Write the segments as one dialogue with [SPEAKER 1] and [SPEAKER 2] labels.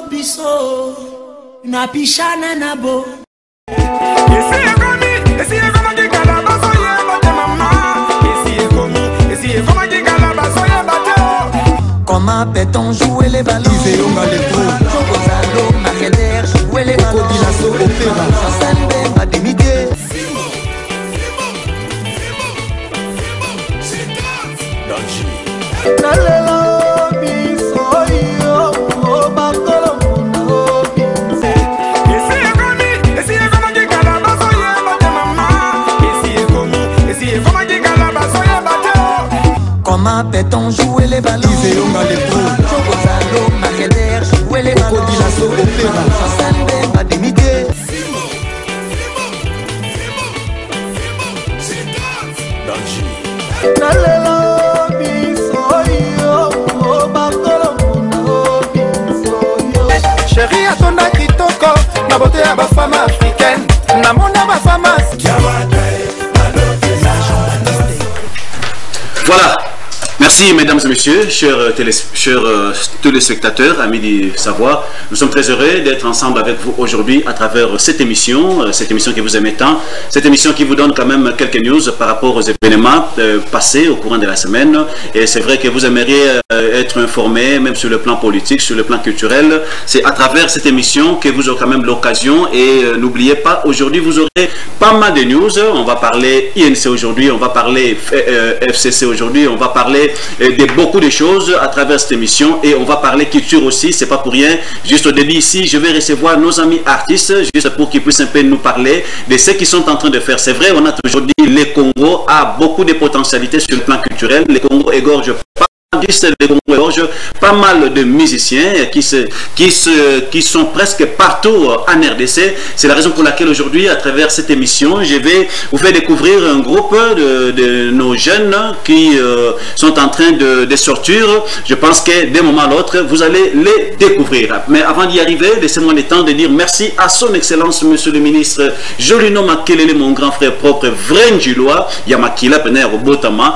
[SPEAKER 1] biso na pishana na bo.
[SPEAKER 2] Comment peut-on jouer les ballons? Chokozalo, Marqueder, jouer les ballons. Chansembe, Madimité. Comment peut-on jouer les ballons? Chokozalo, Marqueder, jouer les ballons. Chansembe, Madimité.
[SPEAKER 3] Chérie, à ton kitoko, na beauté à ma femme africaine, na mon ma femme.
[SPEAKER 4] Voilà. Merci mesdames et messieurs, chers téléspectateurs, amis du savoir. Nous sommes très heureux d'être ensemble avec vous aujourd'hui à travers cette émission que vous aimez tant, cette émission qui vous donne quand même quelques news par rapport aux événements passés au courant de la semaine. Et c'est vrai que vous aimeriez être informés, même sur le plan politique, sur le plan culturel. C'est à travers cette émission que vous aurez quand même l'occasion. Et n'oubliez pas, aujourd'hui vous aurez pas mal de news. On va parler INC aujourd'hui, on va parler FCC aujourd'hui, on va parler de beaucoup de choses à travers cette émission et on va parler culture aussi, c'est pas pour rien. Juste au début ici, je vais recevoir nos amis artistes juste pour qu'ils puissent un peu nous parler de ce qu'ils sont en train de faire. C'est vrai, on a toujours dit le Congo a beaucoup de potentialités sur le plan culturel. Le Congo égorge pas mal de musiciens qui sont presque partout en RDC. C'est la raison pour laquelle aujourd'hui, à travers cette émission, je vais vous faire découvrir un groupe de nos jeunes qui sont en train de sortir. Je pense que d'un moment à l'autre, vous allez les découvrir. Mais avant d'y arriver, laissez-moi le temps de dire merci à son excellence, monsieur le ministre Jolino Makelele, mon grand frère propre, vrai Njiloa, Yamakila Pener Botama.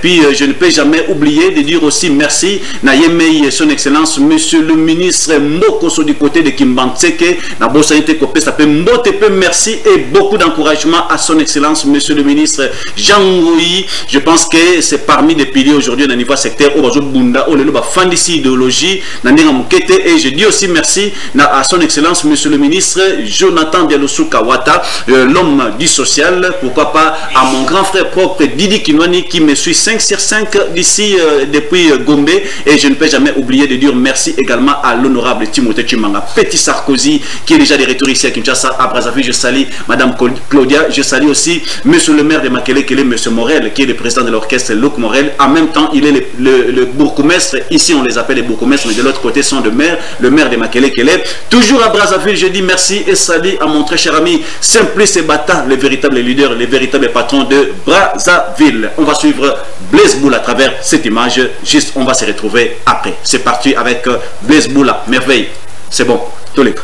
[SPEAKER 4] Puis je ne peux jamais oublier de dire aussi merci Nayemei, son excellence monsieur le ministre Mokoso du côté de Kimbantseke na Bosanité Kopé, ça peut Mbotepe, merci et beaucoup d'encouragement à son excellence monsieur le ministre Jean Rouy. Je pense que c'est parmi des piliers aujourd'hui au niveau secteur Obazo Bunda Olelo ba fandisi idéologie Nandinga Mukete. Et je dis aussi merci à son excellence monsieur le ministre Jonathan Dialosu Kawata, l'homme du social, pourquoi pas à mon grand frère propre Didi Kinwani qui me suit 5 sur 5 d'ici depuis Gombe. Et je ne peux jamais oublier de dire merci également à l'honorable Timothée Chimanga Petit Sarkozy qui est déjà de retour ici à Kinshasa, à Brazzaville. Je salue madame Claudia, je salue aussi monsieur le maire de Makele Kele, monsieur Morel qui est le président de l'orchestre Luc Morel. En même temps il est le bourgmestre, ici on les appelle les bourgmestres, mais de l'autre côté sont le maire de Makele Kele. Toujours à Brazzaville, je dis merci et salut à mon très cher ami Simplice Bata, le véritable leader, le véritable patron de Brazzaville. On va suivre Blaise Boula à travers cette image. Juste, on va se retrouver après. C'est parti avec Blaise Boula. Merveille. C'est bon. Tous les cas.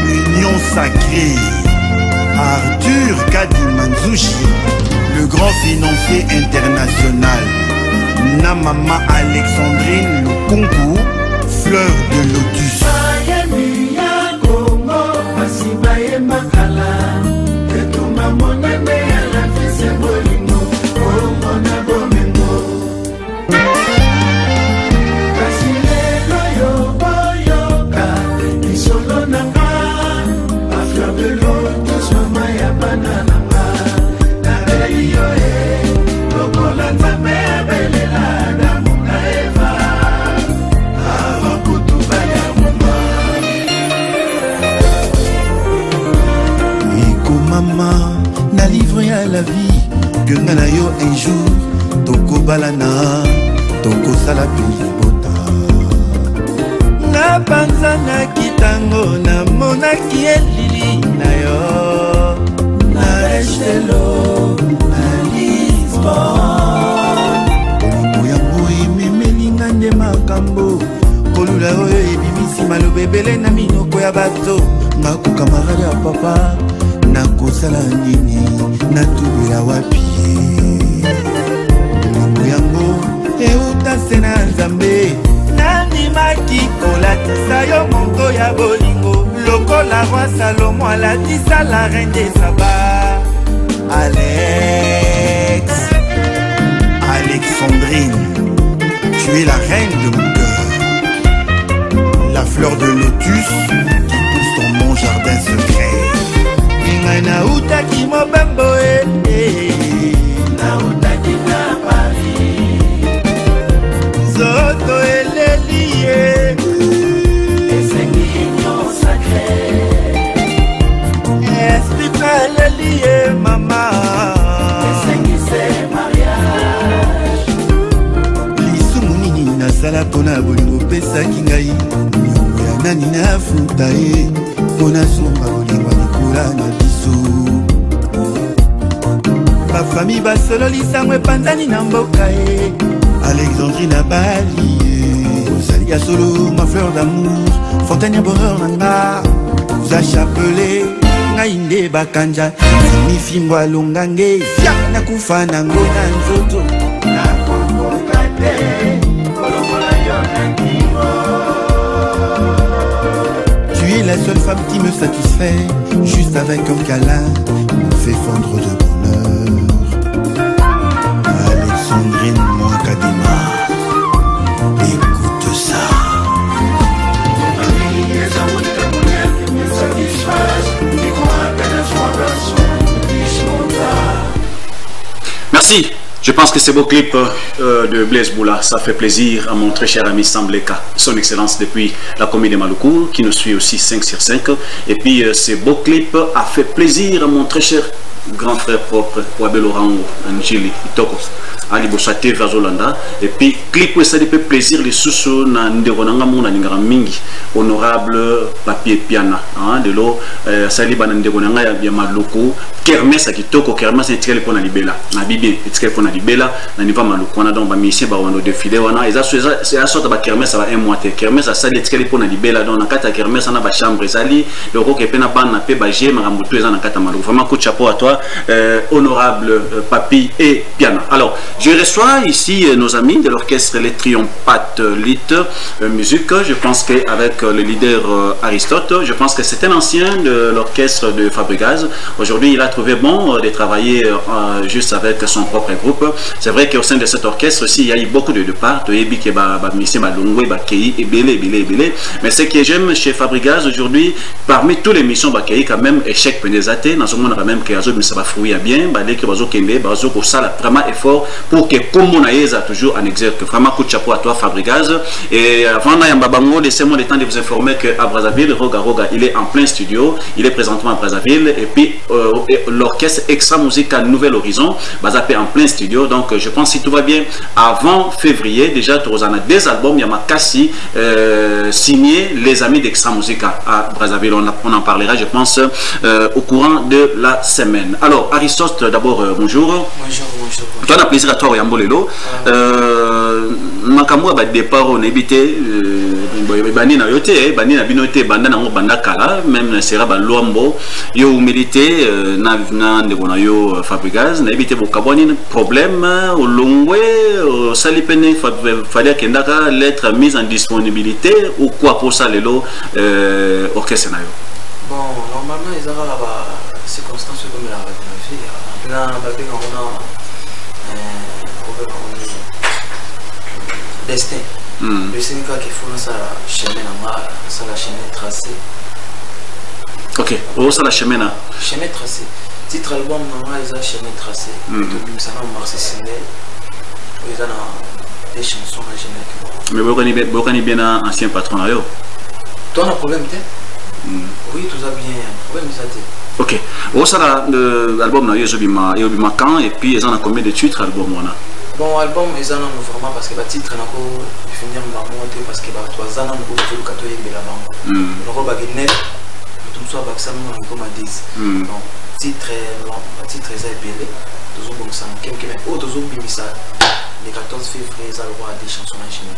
[SPEAKER 5] L'union sacrée. Arthur Kadimanzouchi, le grand financier international. Namama Alexandrine Lukungu, fleur de lotus.
[SPEAKER 6] Na livre à la vie que ngana yo un jour toko balana toko sala bota na panza na kitango na monaki elili na yo na restelo na Lisbon olingo ya boyi memelinga nde makambo kolula oyo ebimisi maloba ebele na minoko ya bato ngako kamarade ya papa papa nakosala nini natubela wapi limbo yango euta se na nzambe nandimaki kolatisa yo monto ya bolingo lokola roi Salomo alatisa la reine des Saba. Alex, Alexandrine, tu es la reine de mon cœur, la fleur de lotus qui pousse dans mon jardin secret. Ingana utaki mobembo na utaki na Paris, zoto elelie esenginyo sacré, esprit elelie mama esengise mariage. Lisumu nini nasala pona bolingo pesaki ngai nyongo ya nani nafuta ye pona somba bolingo likula na biso bafami basololisango epanzani na mboka ye Alexandrine Bali ozali ya solo ma fleur d'amour fontaine ya bonheur nanga za chapelé ngai nde bakanja mifimbo alongange fia nakufa nango na nzoto nakokoka te kolongola yo na ndimo. Tu es la seule femme qui me satisfait, juste avec un câlin me fait fondre de bonheur. Alexandrine Mouakadima, écoute ça.
[SPEAKER 4] Merci. Je pense que ce beau clip de Blaise Boula, ça fait plaisir à mon très cher ami Sambleka, son excellence depuis la commune de Maloukou, qui nous suit aussi 5 sur 5. Et puis ce beau clip a fait plaisir à mon très cher grand frère propre, Wabel Orango, Angeli, Itoko, Ali Bossate, Vazolanda. Et puis clip où ça fait plaisir les sous na Nderonanga Mona Ningara Mingi, honorable Papier Piana, de l'eau, Sali Bananderonanga Maloukou. Kermesse kitoko kermesse etikele pona libela na bibi etikele pona libela na niva maluku wana donc ba mission ba wano défilé wana c'est à sorte ba kermesse ba un mois te kermesse ça etikele pona libela donc na kata kermesse na ba chambre sali le roko pena bana pe ba je makambutu eza na kata maluku vraiment coup de chapeau à toi honorable Papi et Piana. Alors je reçois ici nos amis de l'orchestre Les Triomphates Lit musique. Je pense qu'avec le leader Aristote, je pense que c'est un ancien de l'orchestre de Fabrigaz. Aujourd'hui il a trouvé bon de travailler juste avec son propre groupe. C'est vrai qu'au sein de cet orchestre aussi, il y a eu beaucoup de départs. Mais ce que j'aime chez Fabrigaz aujourd'hui, parmi tous les missions, il y a quand même échec pénésate. Dans ce monde, quand même, que ça va fouiller bien. Vraiment effort pour que comme on a toujours en exergue. Vraiment coup de chapeau à toi, Fabrigaz. Et avant, laissez-moi le temps de vous informer qu'à Brazzaville, Roga Roga, il est en plein studio. Il est présentement à Brazzaville. Et puis, l'orchestre Extra Musica Nouvel Horizon va zapper en plein studio. Donc je pense si tout va bien avant février déjà tu as des albums Yamakasi signé les amis d'Extra Musica à Brazzaville. On en parlera je pense au courant de la semaine. Alors Aristote d'abord bonjour. Bonjour. Toi on a plaisir à toi Yambolelo. Makamwa ba départ on évité bani na yote bani na binote banda na banda kala même sera ba luambo yo humilité na ndekona yo Fabrigaz na évité bokaboni problème au longwe au salipene fallait kendaka lettre mise en disponibilité ou quoi pour ça lelo orchestre na yo.
[SPEAKER 7] Bon normalement ils avaient la circonstance comme la fille là babé on a destin. Le syndicat qui font ça chemin ça la chemin tracé.
[SPEAKER 4] Ok, oh ça la chemin là.
[SPEAKER 7] Chemin tracé. Titre album normalement ils ont chemin tracé. Donc ça n'a marché signé. Ils ont des chansons à chemin.
[SPEAKER 4] Mais vous connaissez bien ancien patron là yo.
[SPEAKER 7] Toi on a problème t'es? Oui tout ça bien problème ça t'es.
[SPEAKER 4] Ok, oh ça l'album là yo bima quand et puis ils ont combien de titres album on a?
[SPEAKER 7] Bon album ils ont vraiment parce que le titre n'a pas finir ma monter parce que 3 ans on peut le catholique de la banque. Le robe net tout ça ça nous comme à 10. Donc titre est belé tous on comme ça quelqu'un autre zone bimisa le 14 février ça le roi des chansons en chinois.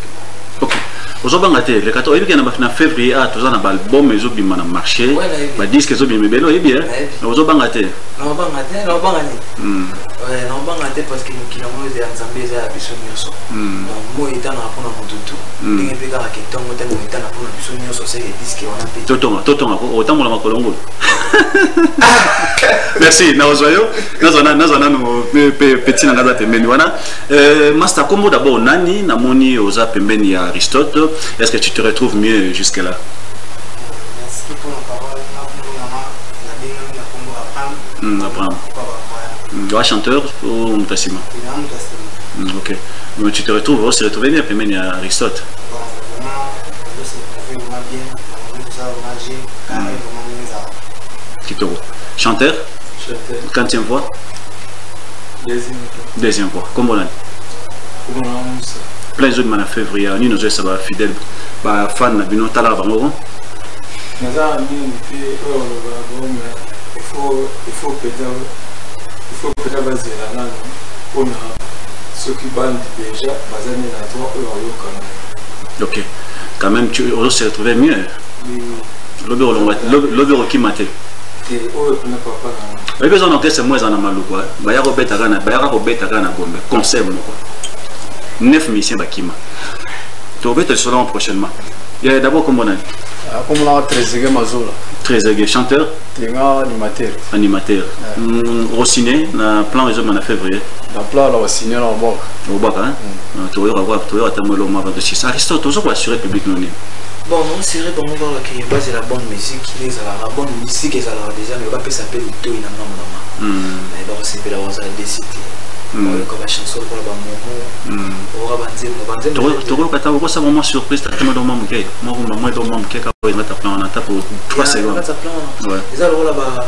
[SPEAKER 4] Ok. ozobanga te le 14 ebi na février a toza na album ezobima na marché ba disque ezobima belo ebi ozobanga te
[SPEAKER 7] non banga te parce que mokila mo eza nzambe eza ya biso nyonso mo etana pona motutu ndenge mpe kaka ketongo ntango etana pona biso nyonso seke disque wana mpe
[SPEAKER 4] totonga otambola makolo ngolo merci naozoyo nazana no petit nanga za pembeni wana master kombo d'abord nani namoni oza pembeni ya Aristote. Est-ce que tu te retrouves mieux jusque là?
[SPEAKER 7] Merci pour la parole.
[SPEAKER 4] Abraham. Chanteur ou Moutassima? Ok. Mais tu te retrouves, on s'est retrouvé bien pembeni ya Aristote. Kitoko. Chanteur? Quantième voix? Deuxième voix. Comment on a? Plein de gens février, nous nous sommes fidèles, fans de Bino Tala Bango.
[SPEAKER 8] Il faut peut-être baser la langue pour ceux qui bandent déjà, baser la toi ou
[SPEAKER 4] ok, quand même, tu se retrouver mieux. L'obéro qui m'a été. Mais besoin d'enquête, c'est moins en amalou quoi. Baya Robert Agana, Gombe, concert quoi. 9 missions Bakima. Tu vas te souvent prochainement. Il y a d'abord comme on a.
[SPEAKER 8] Comme on a 13 Mazola. 13
[SPEAKER 4] chanteur.
[SPEAKER 8] Animateur.
[SPEAKER 4] Animateur. Rossiné, na plan réseau en février.
[SPEAKER 8] Na plan là Rossiné là au Bac.
[SPEAKER 4] Au Bac hein. Tu vas voir, tu vas attendre le mois 26. Aristote, toujours pour assurer public non.
[SPEAKER 7] Bon, non, c'est vrai, bon, on va que c'est la bonne musique, la bonne musique, déjà, mais on va pas s'appeler le tout, il y a un nom. Mais bon, c'est la voix de cité. Comme la chanson pour la Momo, on va bandir. Tu
[SPEAKER 4] vois, tu vois, ça vraiment surprise, tu as tellement de moments qui moi, de moments qui quand on a tapé en attaque pour 3 secondes. Ouais. Ils ont là-bas.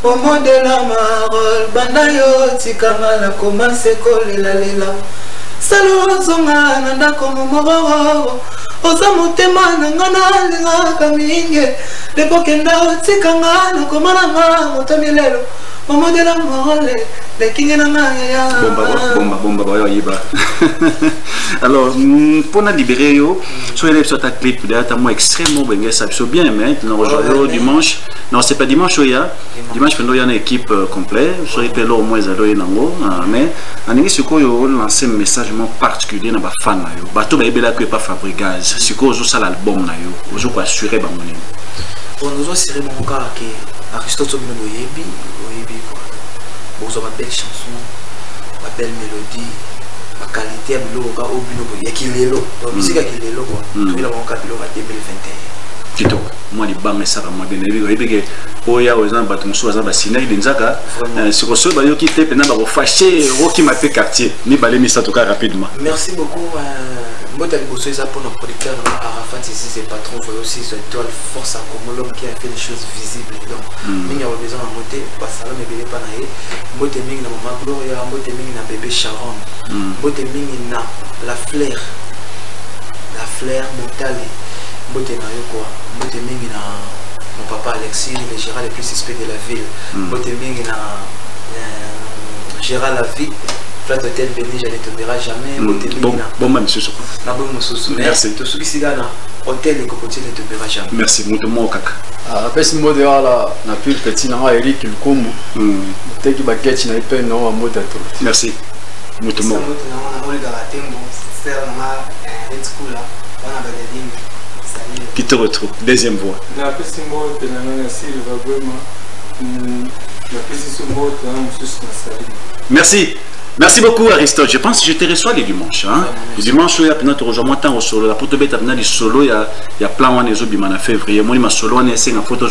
[SPEAKER 1] Momo de la marole, bandayo, tikamala, commence coller la lela. Salut zonga nanda komo moro oza motema nangana linga kaminge lepokenda tikanga na komana nga motamilelo momo de la morale le kinga na ya
[SPEAKER 4] bomba yiba. Alors pour na libérer yo sur les sur ta clip d'ata moi extrêmement bien ça bien mais aujourd'hui dimanche non c'est pas dimanche dimanche pendant il y a une équipe complète sur les pélos au moins à nango mais aningi siko yo lancer un message particulier na ba fan na yo bato ba ebela que pas Fabrigaz siko zo sala album na yo ozo ko assurer ba monene
[SPEAKER 7] on nous assurer mon cas que Aristote Sobino Boyebi quoi vous avez belle chanson ma belle mélodie ma qualité à bilo ka obino boye kilelo donc musique à kilelo quoi tout la mon cas bilo 2021
[SPEAKER 4] Kito moi les bangs ça va moi bien évidemment oya ozan bato musu ozan ba sinai denzaka siko so ba yo ki te pena ba ko fâcher roki ma pe quartier ni balé mi ça tout cas rapidement.
[SPEAKER 7] Merci beaucoup moi t'as bossé ça pour notre producteur Arafat ici c'est patron voyez aussi cette toile force en comme l'homme qui a fait des choses visibles donc mingi a besoin de monter parce que me bébé pas naé moi t'es mingi na maman Gloria moi t'es mingi na bébé Sharon moi t'es mingi na la fleur Montale moi t'es na yo quoi moi t'es mingi na mon papa Alexis le gérant le plus suspect de la ville moi t'es mingi na gérant la vie Flat Hotel Béni, je ne te verrai jamais.
[SPEAKER 4] Bon, monsieur.
[SPEAKER 7] Merci. Tout ce qui est là, hôtel et cocotier ne te verra jamais.
[SPEAKER 4] Merci. Moutomo Kaka.
[SPEAKER 8] Après ce mot de là, n'a plus le petit nom Eric le Kombo. T'es qui baguette, n'a pas non à mot d'être.
[SPEAKER 4] Merci. Moutomo. Qui te retrouve. Deuxième voix. Merci. Merci beaucoup Aristote. Je pense que je te reçois les dimanches. Hein? Les dimanches, il y a plein de rejoindre temps au solo. La photo bête a des solo. Il y a plein de choses en février. Moi, ma solo, on est une photo.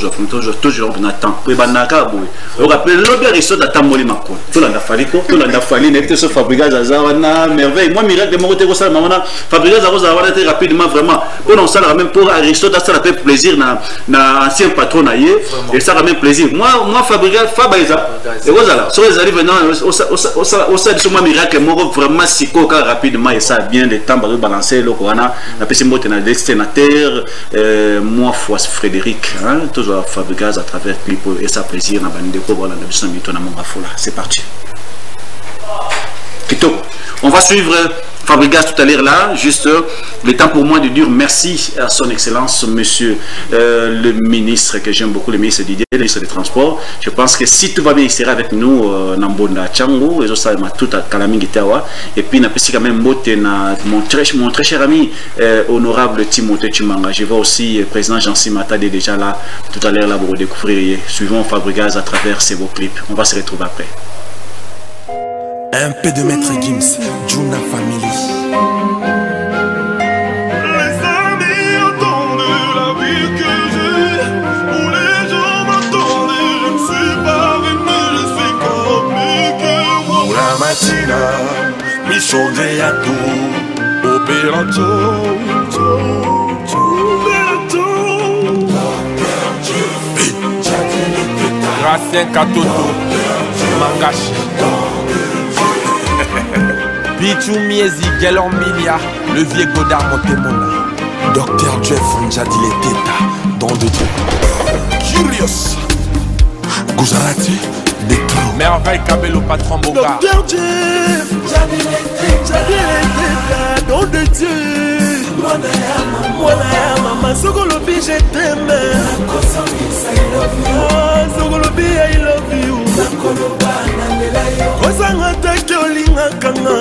[SPEAKER 4] Toujours on attend. Puis banaka boy. On rappelle l'obé Aristote attend moi les macos. Tout l'anda fallu quoi. Tout l'anda fallu. N'était ce Fabrigaz Azawana merveille. Moi miracle de mon côté ça maman. Fabrigaz Azawana était rapidement vraiment. Pour on ça la même pour Aristote ça la fait plaisir na ancien patron naïe et ça la même plaisir. Moi Fabrigaz Fabaïza. Et voilà. Sur les arrivent maintenant au sur moi miracle moi vraiment si coca rapidement et ça bien des temps de balancer le corona la PC moto na destinataire moi fois Frédéric hein toujours Fabrigaz à travers clip et ça plaisir na bande ko voilà na biso mito na monga fola c'est parti Kito on va suivre Fabregas tout à l'heure là, juste le temps pour moi de dire merci à son excellence, monsieur le ministre, que j'aime beaucoup, le ministre Didier, le ministre des Transports. Je pense que si tout va bien, il sera avec nous, Nambonda Tchango, et ça m'a tout à Kalamingi Tawa. Et puis, n'a pas même mon très cher ami, honorable Timothée Chimanga. Je vois aussi le président Jean-Cy Matade déjà là, tout à l'heure là, pour découvrir. Suivons Fabregas à travers ces beaux clips. On va se retrouver après.
[SPEAKER 2] Un peu de Maître Gims, Juna Family.
[SPEAKER 9] Les amis attendent la vie que j'ai, où les gens m'attendent, je ne suis pas venu, je suis compliqué.
[SPEAKER 2] La mattina, mi chaudé à tout, opérato.
[SPEAKER 3] Gracien Katoto, Mangashi. Pichou Miezi, Gelon Milia, le vieux Godard Montemona.
[SPEAKER 2] Docteur Jeff Njadile Teta, don de Dieu. Curious, Gujarati, Détro.
[SPEAKER 3] Merveille Kabelo, patron Boga.
[SPEAKER 2] Docteur Jeff Njadile Teta, don de Dieu. Mwana Sogolobi, je t'aime. Sogolobi, I love you. Kozanga take olinga kanga.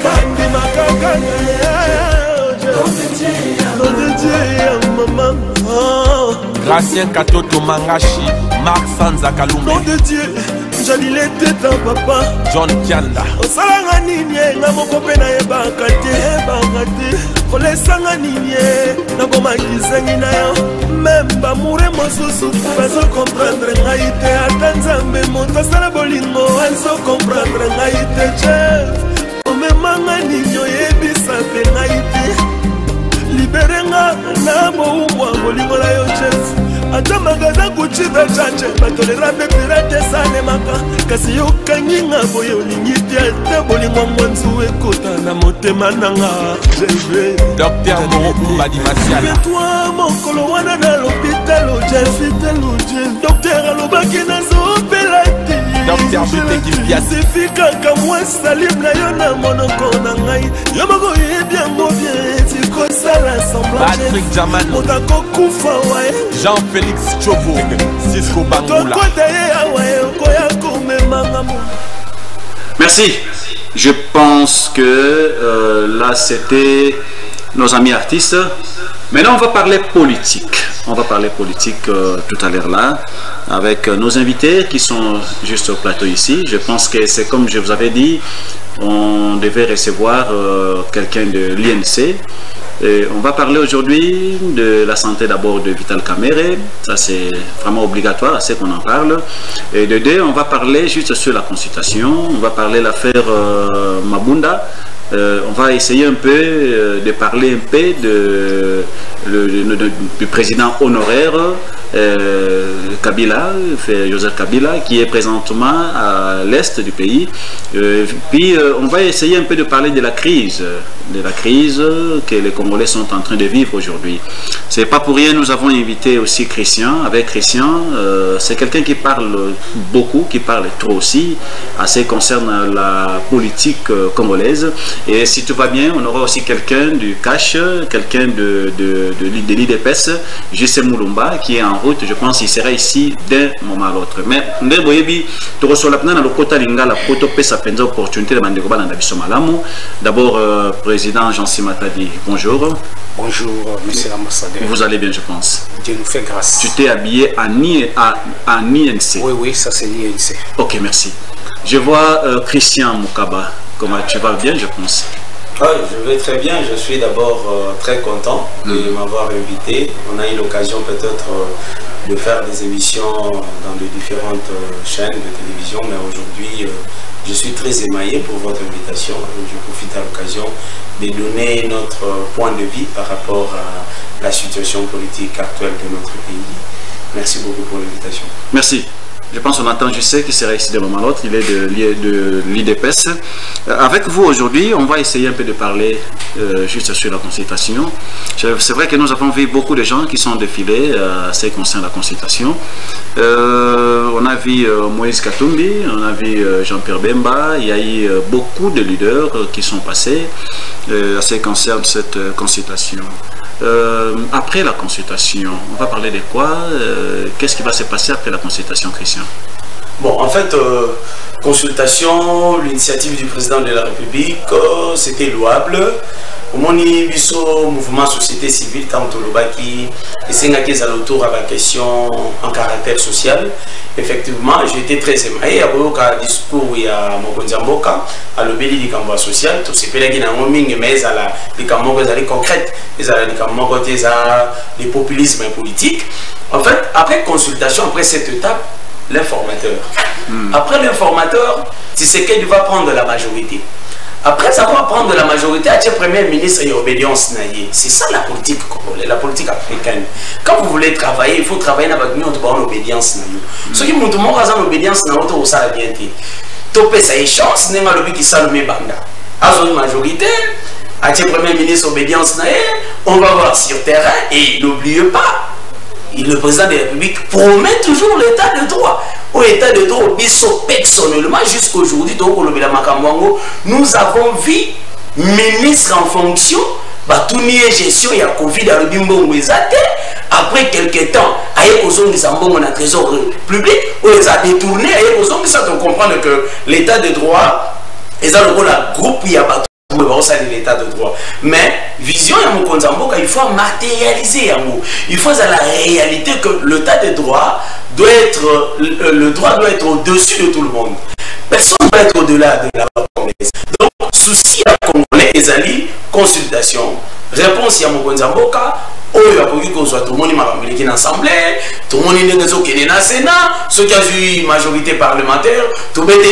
[SPEAKER 2] Kandi makakanya.
[SPEAKER 3] Gracien Katoto Mangashi, Marc Sanza Kalumbe.
[SPEAKER 2] Nom de Dieu, j'allais tête à papa.
[SPEAKER 3] John Kianda.
[SPEAKER 2] Osalanga ninye, na moko pe na ebaka te. Kolesanga ninye, na boma kisengi na yo. Memba mure mosusu, bazo comprendre ngai te. Ata nzambe moto asala bolingo, azo comprendre ngai te. Chef, omemanga ninyo yebisa pe ngai te. Liberenga na boumwa bolingo la yo chef. Ata magaza kuchida chache batolera be pirate sane maka. Kasi yo kanginga boye olingi te ate bolingo mwanzu ekota na motema nanga.
[SPEAKER 3] Docteur Moroku Badi Masiala.
[SPEAKER 2] Mais toi mon kolo wana na l'hôpital o Jeff. Docteur alobaki na zopelati.
[SPEAKER 3] Docteur Bute Kimpias.
[SPEAKER 2] Sifika kamwa salim na yo na monoko na ngai. Yo moko yebia mo bien tiko sala semblance.
[SPEAKER 3] Patrick Jaman.
[SPEAKER 2] Motako kufa wae.
[SPEAKER 3] Jean-Félix Chobo, Cisco Bangoula.
[SPEAKER 4] Merci. Je pense que là c'était nos amis artistes. Maintenant on va parler politique. On va parler politique tout à l'heure là avec nos invités qui sont juste au plateau ici. Je pense que c'est comme je vous avais dit, on devait recevoir quelqu'un de l'INC. Et on va parler aujourd'hui de la santé d'abord de Vital Kamerhe, ça c'est vraiment obligatoire, c'est qu'on en parle. Et de deux, on va parler juste sur la consultation, on va parler de l'affaire Mabunda. On va essayer un peu de parler un peu du président honoraire Kabila, Joseph Kabila, qui est présentement à l'est du pays. Puis on va essayer un peu de parler de la crise que les Congolais sont en train de vivre aujourd'hui. C'est pas pour rien, nous avons invité aussi Christian. Avec Christian, c'est quelqu'un qui parle beaucoup, qui parle trop aussi, à ce qui concerne la politique congolaise. Et si tout va bien, on aura aussi quelqu'un du CACH, quelqu'un de l'IDPS, J.C. Moulumba, qui est en route. Je pense qu'il sera ici d'un moment à l'autre. Mais d'abord, président Jean-Cy Matadi, bonjour.
[SPEAKER 10] Bonjour, monsieur l'ambassadeur.
[SPEAKER 4] Vous allez bien, je pense.
[SPEAKER 10] Dieu nous fait grâce.
[SPEAKER 4] Tu t'es habillé en INC.
[SPEAKER 10] Oui, ça c'est l'INC.
[SPEAKER 4] Ok, merci. Je vois Christian Moukaba. Comment tu vas bien, je pense?
[SPEAKER 11] Oui, je vais très bien. Je suis d'abord très content de m'avoir invité. On a eu l'occasion peut-être de faire des émissions dans de différentes chaînes de télévision, mais aujourd'hui, je suis très émaillé pour votre invitation. Je profite à l'occasion de donner notre point de vue par rapport à la situation politique actuelle de notre pays. Merci beaucoup pour l'invitation.
[SPEAKER 4] Merci. Je pense qu'on attend, je sais qu'il sera ici de moment à l'autre, il est de l'IDPS. Avec vous aujourd'hui, on va essayer un peu de parler juste sur la consultation. C'est vrai que nous avons vu beaucoup de gens qui sont défilés à ce qui concerne la consultation. On a vu Moïse Katumbi, on a vu Jean-Pierre Bemba, il y a eu beaucoup de leaders qui sont passés à ce qui concerne cette consultation. Après la consultation, on va parler de quoi? Qu'est-ce qui va se passer après la consultation, Christian?
[SPEAKER 11] Bon, en fait, consultation, l'initiative du président de la République, c'était louable. Au mouvement société civile, tant qui est autour à la question en caractère social. Effectivement, j'étais très émaillé. À un discours, il y a Mokonzamboka, à l'obéli du cambo social, tout ce qui est mais à la cambo concrète, les populismes politiques. En fait, après consultation, après cette étape, l'informateur. Après l'informateur, Tshisekedi va prendre la majorité. Après avoir prendre la majorité, à Premier ministre et obédience naïe. C'est ça la politique congolaise, la politique africaine. Quand vous voulez travailler, il faut travailler dans l'obédience naïe. Ceux qui m'ont demandé l'obédience naïe, au ça bien été. Topé ça chance, n'est pas le but qui s'allume banda. À son majorité, à Premier ministre obédience naïe, on va voir sur terrain et n'oubliez pas. Le président de la République promet toujours l'état de droit. Au état de droit, personnellement, jusqu'à aujourd'hui, nous avons vu ministre en fonction, gestion et Covid à après quelques temps, on a trésor public, où ils ont détourné, on comprend que l'état de droit, ils ont le groupe, il y a l'état de droit. Mais vision il faut matérialiser il faut à la réalité que l'état de droit doit être le droit doit être au-dessus de tout le monde. Personne ne doit être au-delà de la promesse. Donc souci à Congolais et ali consultation réponse à Mokonzamboka. Tout le monde est en assemblée, tout le monde est dans le Sénat, ceux qui ont eu majorité parlementaire, tout le monde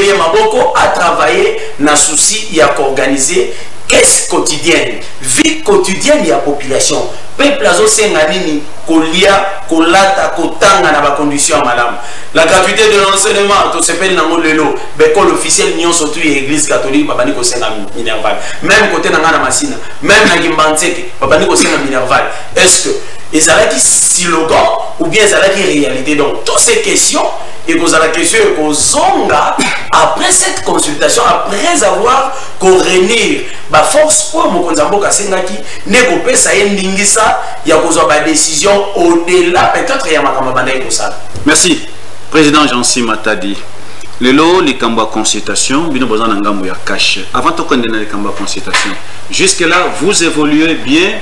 [SPEAKER 11] a travaillé dans le souci, il y a qu'organiser qu'est-ce quotidienne, vie quotidienne de la population. Peuple a nini kolia, kolata, kotanga na ba conditions madame. La gratuité de l'enseignement, tout s'appelle dans le lelo, l'école officielle n'y surtout l'église catholique, babani ko senga minerval. Même côté na ngana masina, même na gimbantseke, babani ko senga minerval. Est-ce que ils arrêtent slogan ou bien ils arrêtent réalité? Donc toutes ces questions et vous avez la question que Zonga après cette consultation, après avoir réuni la force pour Mokonzamboka Sengaki, n'écopé ça y est ça, il y a une décision au-delà peut-être il y a ma ça.
[SPEAKER 4] Merci, président Jean-Si Matadi. Le lot, les cambas consultation, bino besoin d'un gambo ya cash. Avant de connaître les cambas consultation, jusque là vous évoluez bien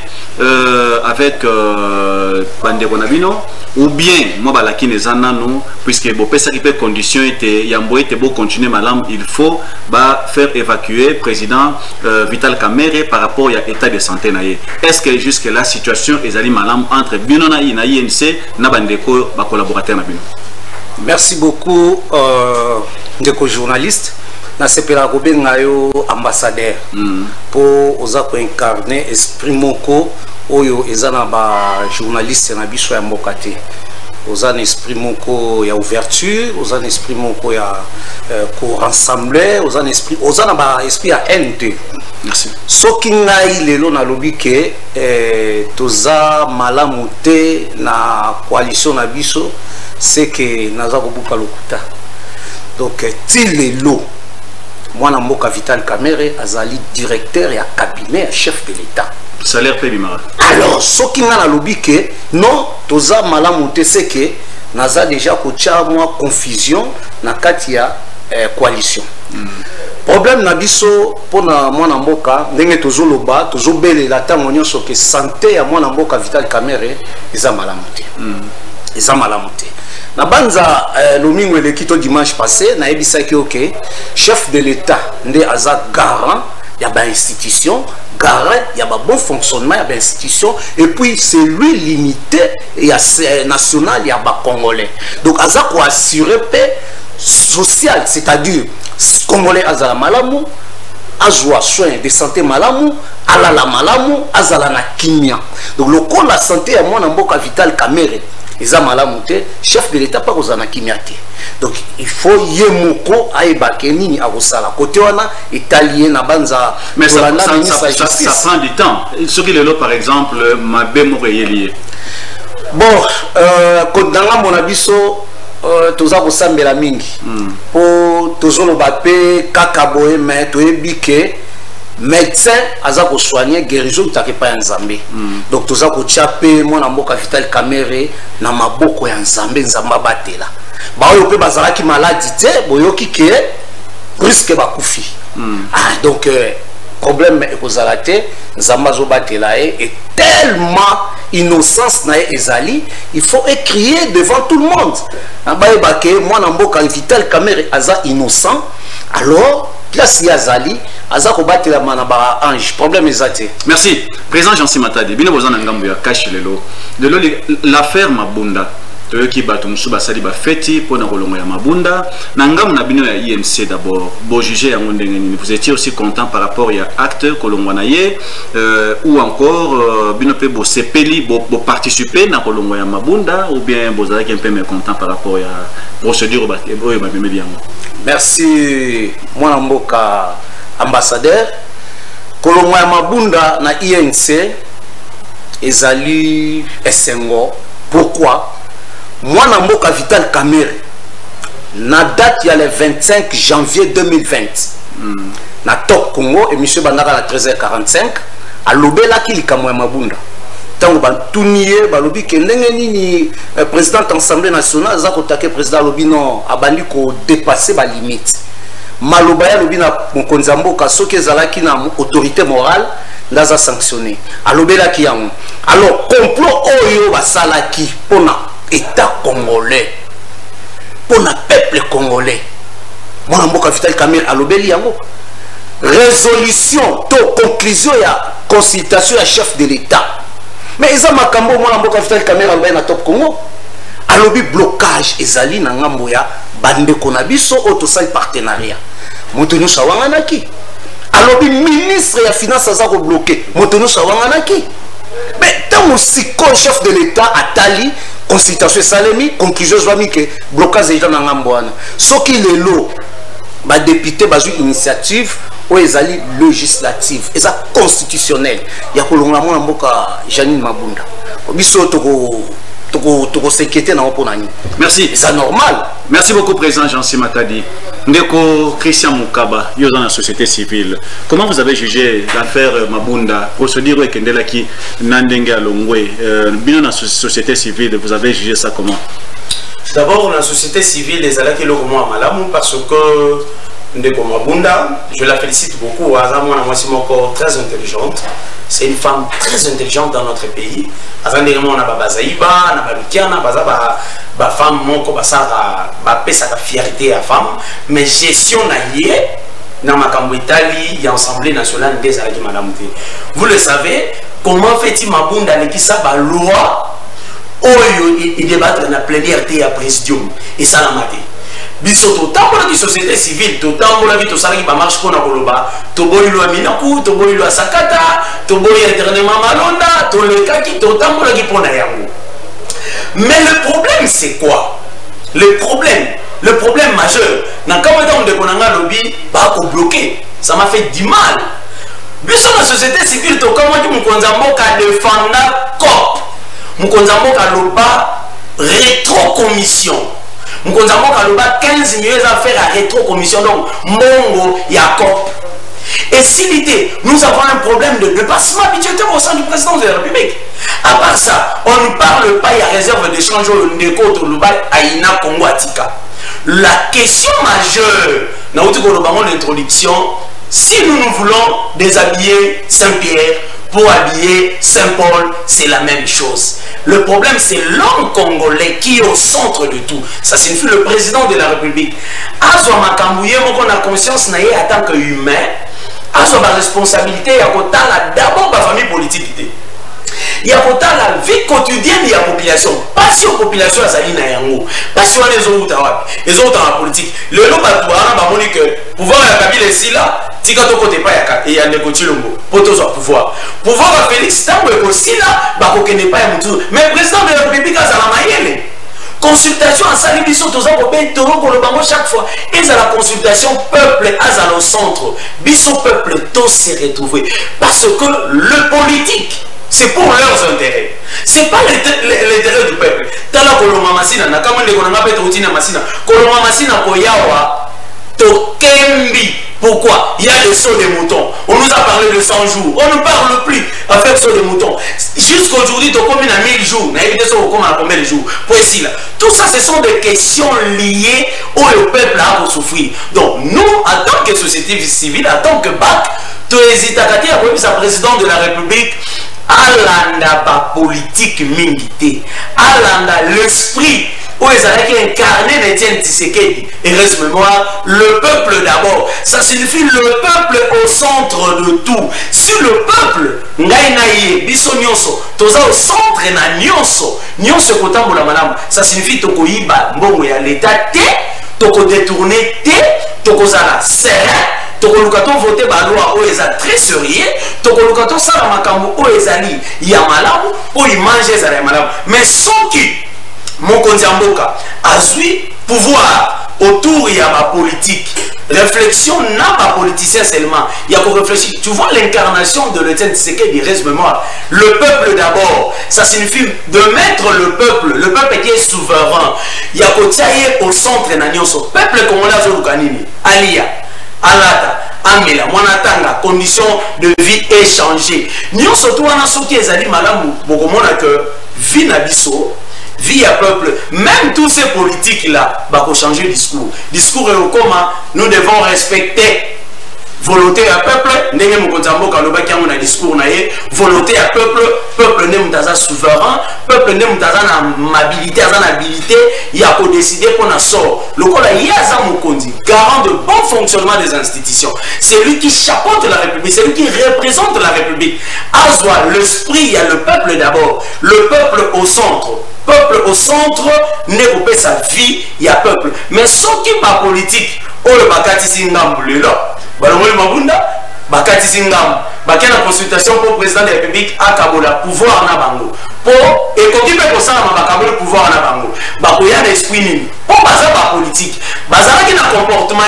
[SPEAKER 4] avec Bande Bonabino ou bien moi balaki les anano puisque bon ça qui peut condition était yambo était beau continuer madame il faut faire évacuer président Vital Kamerhe par rapport à l'état de santé naïe. Est-ce que jusque là situation est allée madame entre bino na INC na bandeko ba collaborateur na bino?
[SPEAKER 10] Merci beaucoup, ndeko journaliste. Na sepela ko bengayo ambassadeur pour oza ko incarner esprit moko oyo ezana ba journaliste na biso ya mbokate. Oza na esprit moko ya ouverture, oza na esprit moko ya ko rassembler, oza na ba esprit ya NT.
[SPEAKER 4] Merci.
[SPEAKER 10] Soki ngai lelo na lobi ke toza malamu te na coalition na biso, c'est que naza kobuka lokuta. Donc tilelo mwana mboka Vital Kamerhe azali directeur et cabinet chef de l'État.
[SPEAKER 4] Salaire pébimara.
[SPEAKER 10] Alors soki nga na lobi ke non toza malamu te, c'est que naza déjà kotia moi confusion na kati ya coalition. Problème na biso pona mwana mboka ndenge tozoloba tozobelela tango nyonso ke santé ya mwana mboka Vital Kamerhe eza malamu te. Eza malamu te. Na banza lomingo elekito dimanche passé na ebisaki OK chef de l'État nde aza garant ya ba institution, garant ya ba bon fonctionnement ya ba institution, et puis c'est lui limité ya national ya ba congolais. Donc aza ko assurer paix sociale, c'est-à-dire congolais azala malamu, azwa soin de santé malamu, alala malamu, azala na kimia. Donc le col la santé ya mwana mboka Vital Kamerhe eza malamu te, chef de l'État pas kozana kimia te. Donc il faut yemoko aibake nini akosala côté wana italien na banza.
[SPEAKER 4] Mais ça prend du temps. Ce qui est là par exemple mabe moko yelié.
[SPEAKER 10] Bon dans mon abiso toza kosambela mingi po tozoloba pe kaka boye mais toyebike médecin aza ko soigner guérison take pa ya Nzambe. Donc toza ko chape mona mboka Vital Kamerhe na maboko ya Nzambe, Nzamba batela ba oyo pe bazalaki maladie te boyoki ke risque bakufi. Donc problème ekozala te, Nzamba zo batela et tellement innocence na ezali, il faut crier devant tout le monde. Abaye bake mwana mboka Vital Kamerhe aza innocent, alors place yazali aza ko batela mana ba ange, problème ezate.
[SPEAKER 4] Merci président Jean Simatadi bino bozana ngambo ya cash lelo l'affaire Mabunda toyoki bato musu basali ba feti pona kolongo ya Mabunda na ngambo na bino ya INC d'abord bo juger yango ndenge nini, vous étiez aussi content par rapport ya acte kolongo na ye ou encore bino pe bo sepeli bo participer na kolongo ya Mabunda ou bien bozalaki un peu mécontent par rapport ya procédure ba boye ba bemeli yango?
[SPEAKER 10] Merci mwana mboka ambassadeur. Kolongo ya Mabunda na INC ezali esengo. Pourquoi? Mwana mboka Vital Kamerhe na date ya le 25 janvier 2020 na Top Congo émission bandaka na 13h45 alobelaki likambo ya Mabunda. Tango bantuniye balobi ke ndenge nini président Assemblée nationale za kotake président lobi non abandi ko dépasser ba limite. Maloba ya lobi na mokonzi mboka soki ezalaki na autorité morale ndaza sanctionné. Alobelaki yango. Alors complot oyo basalaki pona État congolais, pona peuple congolais. Mwana mboka Vital Kamerhe alobeli yango. Résolution to conclusion ya consultation ya chef de l'État. Mais ils ont makambo mwana mboka Vital Kamerhe ambaye na Top Congo. Alobi blocage ezali na ngambo ya bandeko na biso autosal partenariat. Motonu sawanganaki. Alobi ministre ya finance aza ko bloquer. Motonu sawanganaki. Mais tant mon chef de l'État atali consultation salemi conclusion zwami ke blocage déjà na ngambo wana. Soki lelo ba député bazu initiative ou ezali législative eza constitutionnel ya kolonga mwana mboka Janine Mabunda. Biso toko s'inquiéter na oponani.
[SPEAKER 4] Merci.
[SPEAKER 10] C'est normal.
[SPEAKER 4] Merci beaucoup président Jean Simatadi. Ndeko Christian Mukaba, yo dans la société civile. Comment vous avez jugé l'affaire Mabunda? Procédure et Kendela qui nandenge alongwe. Bien dans la société civile, vous avez jugé ça comment?
[SPEAKER 11] D'abord, la société civile, les alaki le comment malamu parce que Ndeko Mabunda, je la félicite beaucoup. Azamona Mwasimoko, très intelligente. C'est une femme très intelligente dans notre pays. Azandément, on a Babazaïba, on a Balukiana, ba femme, moko basara, ba pesa ka fierté à femme. Mais gestion naïe, dans ma Italie, il y a l'Assemblée nationale des Alaki Madame. Vous le savez, comment fait-il Mabunda qui sa ba loi, il débattre dans la plénière à présidium et ça l'a maté. Biso totambola ki société civile totambola bi tosala ki ba marche kona koloba toboyilo ya minaku toboyilo ya sakata toboyilo ya dernièrement malonda toleka ki totambola ki pona yango. Mais le problème c'est quoi? Le problème majeur na kama ta ndeko nanga lobi ba ko bloquer ça m'a fait du mal. Biso la société civile to kama ki mukonza mboka défendre COP mukonza mboka loba rétro commission Mkonzambo Kaloba 15 millions d'affaires à rétro-commission, donc Mongo Yacob. Et si l'idée, nous avons un problème de dépassement budgétaire au sein du président de la République. À part ça, on ne parle pas, il y a réserve d'échange au Ndeko Toluba Aïna Congo Atika. La question majeure, dans l'introduction, si nous voulons déshabiller Saint-Pierre, pour habiller Saint-Paul, c'est la même chose. Le problème, c'est l'homme congolais qui est au centre de tout. Ça signifie le président de la République. Azwa Makambouye, on a conscience en tant qu'humain, Azwa ma responsabilité, il y a d'abord ma famille politique. Il y a la vie quotidienne de la population. Pas si la population a sali na yango. Pas si on les autres les autres en politique. Le lot va dire que pouvoir la Kabila ici là, tika to côté pas et y a des Chilombo. Pour tous pouvoir. Pouvoir à Félix Tambo aussi là, ba ko kene pas mutu. Mais président de la République a la mayele.
[SPEAKER 10] consultation à Salibiso, tous en Robin, chaque fois. Et à la consultation, peuple, à au centre. Biso peuple, tous s'est retrouvé. Parce que le politique, c'est pour leurs intérêts. C'est pas l'intérêt du peuple. Tala Koloma Masina, Nakamande Koloma Petroutina Masina, Koloma Masina Koyawa, Tokembi. Pourquoi? Il y a le saut des moutons. On nous a parlé de 100 jours. On ne parle plus avec le saut des moutons. Jusqu'aujourd'hui, tu as combien de 1000 jours? Combien de jours? Tout ça, ce sont des questions liées où le peuple a à souffrir. Donc, nous, en tant que société civile, en tant que BAC, tu hésites à dire que président de la République, Alanda ba politique militaire, Alanda l'esprit où ils allaient incarner l'Étienne Tshisekedi. Et reste mémoire, le peuple d'abord. Ça signifie le peuple au centre de tout. Si le peuple, Ngaïnaïe, Biso Nyonso, toza au centre na Nyonso, Nyonso kotambola madame, ça signifie toko yiba, mbongo ya l'État te, toko détourner te, toko zala serre. Tokolukato voté baloi o eza très sérieux, tokolukato sala makambo o ezali ya malamu o image ezali ya malamu. Mais sans qui mon kondiamboka azui pouvoir autour ya ma politique. Réflexion n'a pas politicien seulement. Il y a qu'on réfléchir. Tu vois l'incarnation de l'Étienne Tshisekedi, reste mémoire. Le peuple d'abord, ça signifie de mettre le peuple qui est souverain. Il y a qu'on tient au centre nanyoso. Peuple comme on a Zolukanini, Alia. Alata, Amela, Mwanatanga, conditions de vie échangées. Nous surtout on a sauté les aliments malamu, beaucoup moins que vie nabiso, vie à peuple. Même tous ces politiques là, bah pour changer discours. Discours et comment nous devons respecter. Volonté à peuple, n'est mon konzamboka le baki a discours naé, volonté à peuple, peuple n'est pas souverain, peuple n'est pas habilité, il y a qu'à décider qu'on a sort. Le col il y a ça mon kondi, garant de bon fonctionnement des institutions. C'est lui qui chapeaute la République, c'est lui qui représente la République. Azwa, l'esprit, il y a le peuple d'abord, le peuple au centre. Peuple au centre, n'est pas sa vie, il y a peuple. Mais sans qui pas politique, oh le bakati singambule là. Balomoli Mabunda, Bakati Singam, Bakena consultation pour le président de la République à Kabola, pouvoir na bango. Pour et quand il fait pour ça, Makabola pouvoir na bango. Bakoya l'esprit pour baza ba politique, baza qui na comportement.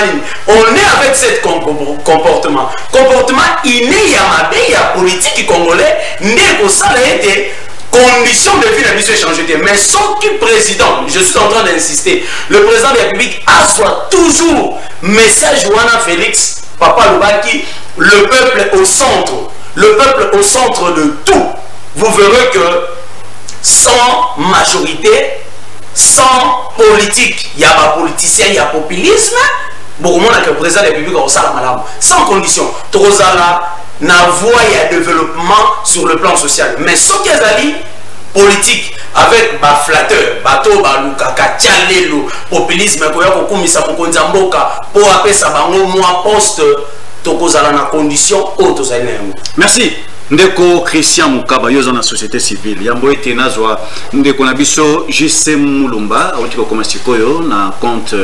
[SPEAKER 10] On est avec cet comportement. Comportement inné ya mabe ya politique congolais, n'est pour ça a été condition de vie n'a pas changé. Mais sans qui président, je suis en train d'insister, le président de la République a soit toujours message Joana Félix. Papa Loubaki, le peuple au centre de tout. Vous verrez que sans majorité, sans politique, il y a pas politicien, il y a populisme. Beaucoup de monde que le président de la République a sans condition. Trozala n'a voie à développement sur le plan social. Mais ce qui est politique avec ba flatteur, bateau, baluka, kachalelo, populisme, koya kokumisa mokonza mboka, pour appeler ça bango moi poste, tokozala na condition auto zainemo.
[SPEAKER 4] Merci. Ndeko Christian Mukaba yozo na société civile yambo ete nazwa ndeko na biso JC Mulumba awutiko koma sikoyo na compte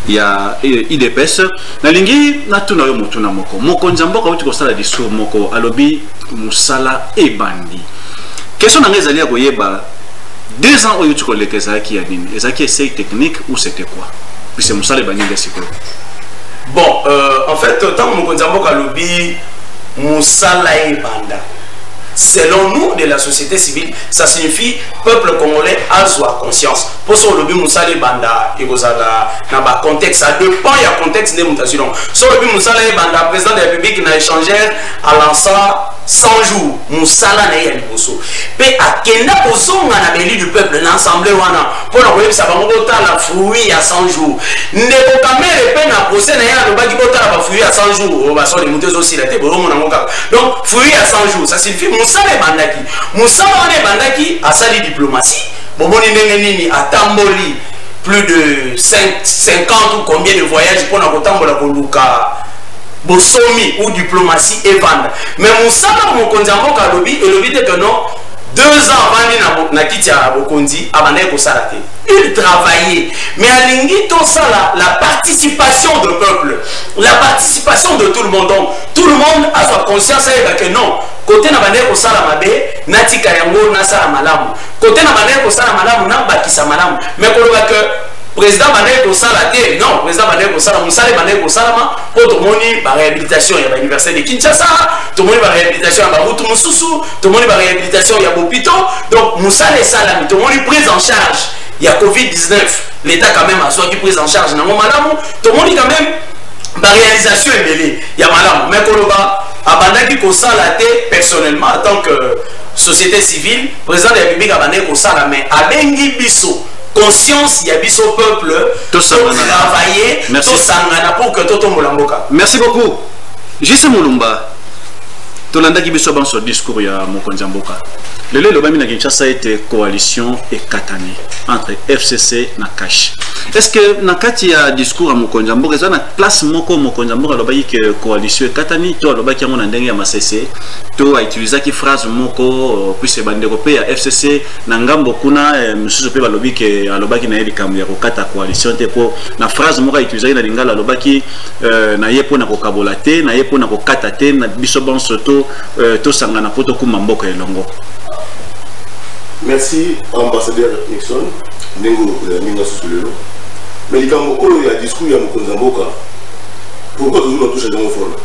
[SPEAKER 4] ya IDPS na lingi na tuna yo mutuna moko nzamboka awutiko sala discours moko alobi musala ebandi. Question na ngezali ya koyeba 2 ans oyo tuko lekeza ki ya nini ezaki essai technique ou c'était quoi puis c'est musala ebandi ngesiko.
[SPEAKER 10] Bon en fait tant mon nzamboka alobi musala ebanda. Selon nous, de la société civile, ça signifie peuple congolais a soi conscience. Pour ça, le but Moussale Banda, il y a un contexte, ça dépend du contexte des mutations. Sur le but Moussale Banda, président de la République n'a échangé à l'ensemble 100 jours. Moussala n'a eu bosso. Mais à Kenya, Bosso, on a béni du peuple, l'ensemble, pour la ça va la fruit à 100 jours. Ne peut pas mettre peine à procès, n'a pas dit la fruit à 100 jours. On va sur les moutons aussi, la tête, donc, fruit à 100 jours, ça signifie Moussala Bandaki. Moussala Bandaki a sali diplomatie. Bomoni Nengenini a tamboli plus de 50 ou combien de voyages pour la Kotambola Koluka. Bosomi ou diplomatie et vendre. Mais Moussala Mokonzambo Kalobi et le vide que non.
[SPEAKER 12] 2 ans avant na kiti ya bokonzi abandé ko salate. Il travaillait, mais à l'ingito ça la participation du peuple, la participation de tout le monde. Donc tout le monde a sa conscience que non. Côté na bandé ko sala mabe, natika yango na sala malamu. Côté na bandé ko sala malamu na bakisa malamu. Mais ko que président bandé ko sala te, non, président bandé ko sala musale bandé ko sala ma pour tout moni ba réhabilitation ya ba université de Kinshasa, tout moni ba réhabilitation ya ba Rutu Mususu, tout moni ba réhabilitation ya Bopito. Donc musale sala, tout moni prise en charge. Il y a Covid-19, l'État quand même a soit qui prise en charge. Tout le monde quand même, la réalisation est mêlée. Il y a madame, mais Koloba, Abandaki Kosala personnellement, en tant que société civile, président de la République Abandaki Kosala, mais Abengi Bisso, conscience, il y a Bisso peuple, tout travailler, tout sangana pour que tout le monde.
[SPEAKER 4] Merci beaucoup. Jesse Moulumba, tout le monde qui Bisso dans ce discours, il y a Mokonjamboka. Le lobby na Kinshasa était coalition et katani entre FCC na Cash. Est-ce que na kati ya discours à Mokonjambo eza na place moko Mokonjambo lobby que coalition et katani to lobby ya mona ndenge ya masese to a utiliser ki phrase moko puis bande européen ya FCC na ngambo kuna msusu pe lobby que lobby na elikambo ya kokata coalition te po na phrase moko utiliser na lingala lobby na yepo na kokabola te na yepo na kokata te na biso bon soto to sangana poto kuma mboka elongo.
[SPEAKER 13] Merci, ambassadeur Nixon, Nengo Sousulelo. Mais il y a un discours, il y a un Mokonjamboka. Pourquoi toujours on touche à mon front?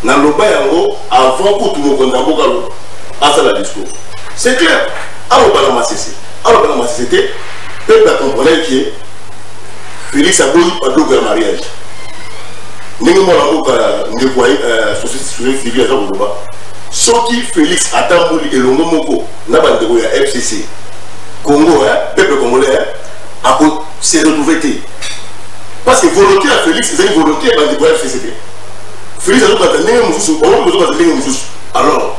[SPEAKER 13] Dans le bail avant pour tout le Mokonjamboka, à ça le discours. C'est clair. Alors, dans ma société, le peuple a compris que Félix a besoin de faire mariage. Nengo Mokonjamboka, nous voyons société civile à Zaboba. Soki Félix Atamboli et Longo Moko, Nabandego ya FCC, Congo, peuple congolais, a s'est retrouvé. Parce que volonté à Félix, c'est une volonté à Bandego FCC. Félix a dit alors,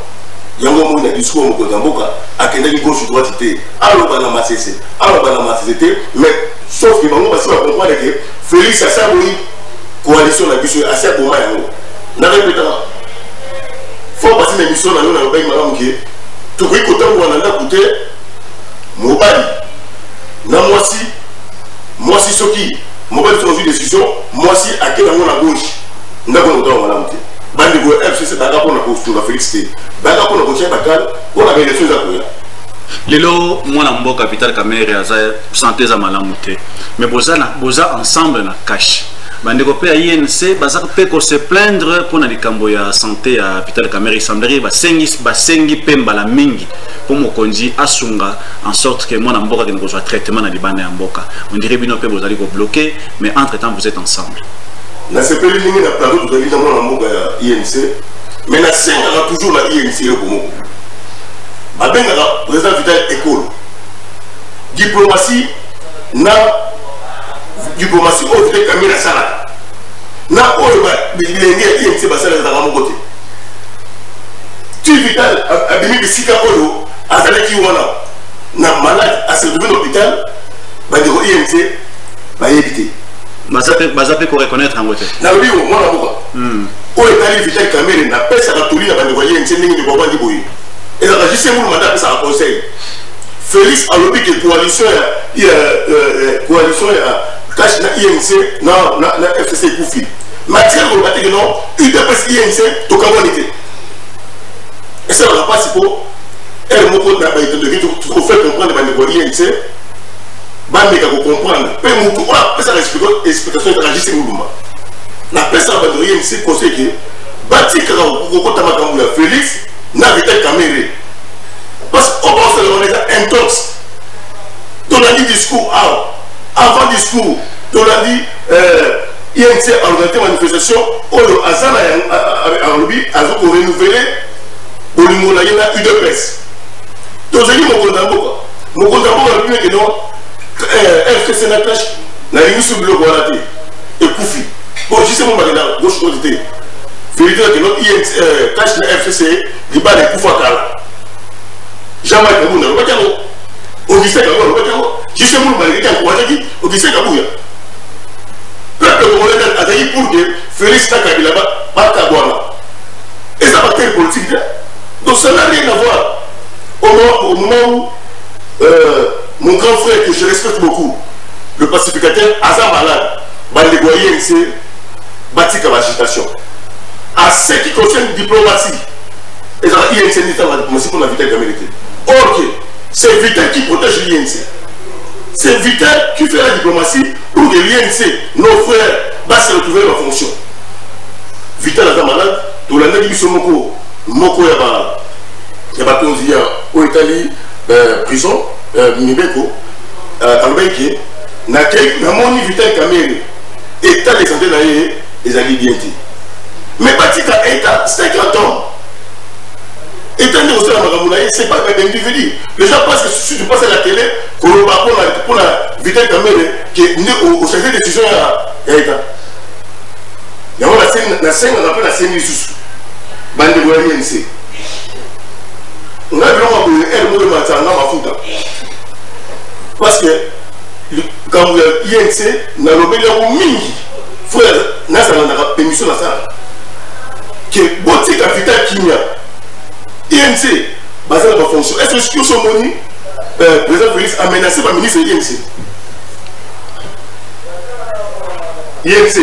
[SPEAKER 13] Yango Mou na discours au Mokonjamboka, a Kendali gauche droite, alors Banama CC, alors Banama CC, mais sauf que Bango va comprendre que Félix a sa coalition na biso a sa boma yango. Na répétant. Faut passer l'émission dans le pays madame qui tout le côté où on a écouté Mobali na moi si ceux qui Mobali sont une décision moi si à quel moment la gauche n'a pas longtemps madame qui bande de FCC d'accord pour la posture la félicité d'accord pour la prochaine bataille pour la élection à courir.
[SPEAKER 4] Lelo mwana mboka capital Kamere aza santé za malamu te mais boza ensemble na cash. Bandeko pe INC baza pe ko se plaindre pour na likambo ya santé à Vital Kamere il semblerait basengi pemba la mingi pour mokonzi asunga en sorte que mwana mboka ke ngozwa traitement na libanda ya mboka on dirait bino pe bozali ko bloquer mais entre temps vous êtes ensemble
[SPEAKER 13] na se peli ningi na plateau de lina mwana mboka ya INC mais na senga toujours la INC le bomo babenga président Vital école diplomatie na diplomatie au fait Kamera sala na oba bilenge INC basala za kamokote tu Vital abimi bisika oyo azali ki wana na malade a se trouver l'hôpital bandeko INC ba yebité
[SPEAKER 4] bazape ko reconnaître en wote
[SPEAKER 13] na biwo mwana boka oyo tali Vital Kamera na pesa ka tuli na bandeko INC ningi ko bandi boyi et la régisseur vous mandat ça conseil Félix a lobby que coalition cash na INC na FCC Koufi. Matière on va dire que non, UDPS INC to kabonité. Et ça va pas si pour elle moko na ba de tout faire comprendre ba niveau INC ba meka ko comprendre. Pe mutu on ça explication de régisseur mouvement. Na pesa ba de INC conseil que batika ko ko tamakambu la Félix na Vital Kamere. Parce qu'on pense que on est intox. On a dit discours avant discours, on a dit INC a organisé manifestation, on a Azana a renouvelé pour le monde na UDPS. Donc j'ai dit mon Mokonjamboka a dit que non, FCC na cash, na ligne sur le bloc et Koufi. Bon, je sais mon bagage gauche côté. Vérité que non INC cash na FCC, il bat les Koufakala. Jamais que vous n'avez pas dit on dit ça que vous n'avez pas dit je sais mon mari qui a dit on dit ça que vous peuple congolais a dit pour que Félix Takabila pas Kabwana et ça va être politique donc ça n'a rien à voir au moment où mon grand frère que je respecte beaucoup, le pacificateur Azam Malade, va négocier ici, bâtir comme agitation. À ce qui concerne la diplomatie, et ça va y être la diplomatie pour la Vital Kamérité. Ok, c'est Vital qui protège l'INC. C'est Vital qui fait la diplomatie pour que l'INC, nos frères, va se retrouver dans la fonction. Vital Azam Malade, tout l'année qui sont Moko, il y a pas au Italie, prison, Mibeko, à l'Obaïki, n'a moni Vital Kaméré, État des santé naïe, les alliés bien dit. Mais Batika État, 50 ans. État de aussi la Magamoulaye, c'est pas un individu. Les gens pensent que si tu passes à la télé, pour la Vital Kaméré, qui est né au chef de décision à État. Il y a la scène, on appelle la scène du sous. Bande de l'INC. On a vu un mot de matin, on a foutu. Parce que quand vous avez l'INC, on a l'obéi à Mingi. Frère, on a la permission à ça. Que Botti Capital Kimia, INC, basé dans la fonction. Est-ce que ce qui sont moni, le président Félix a menacé par le ministre de l'INC? INC,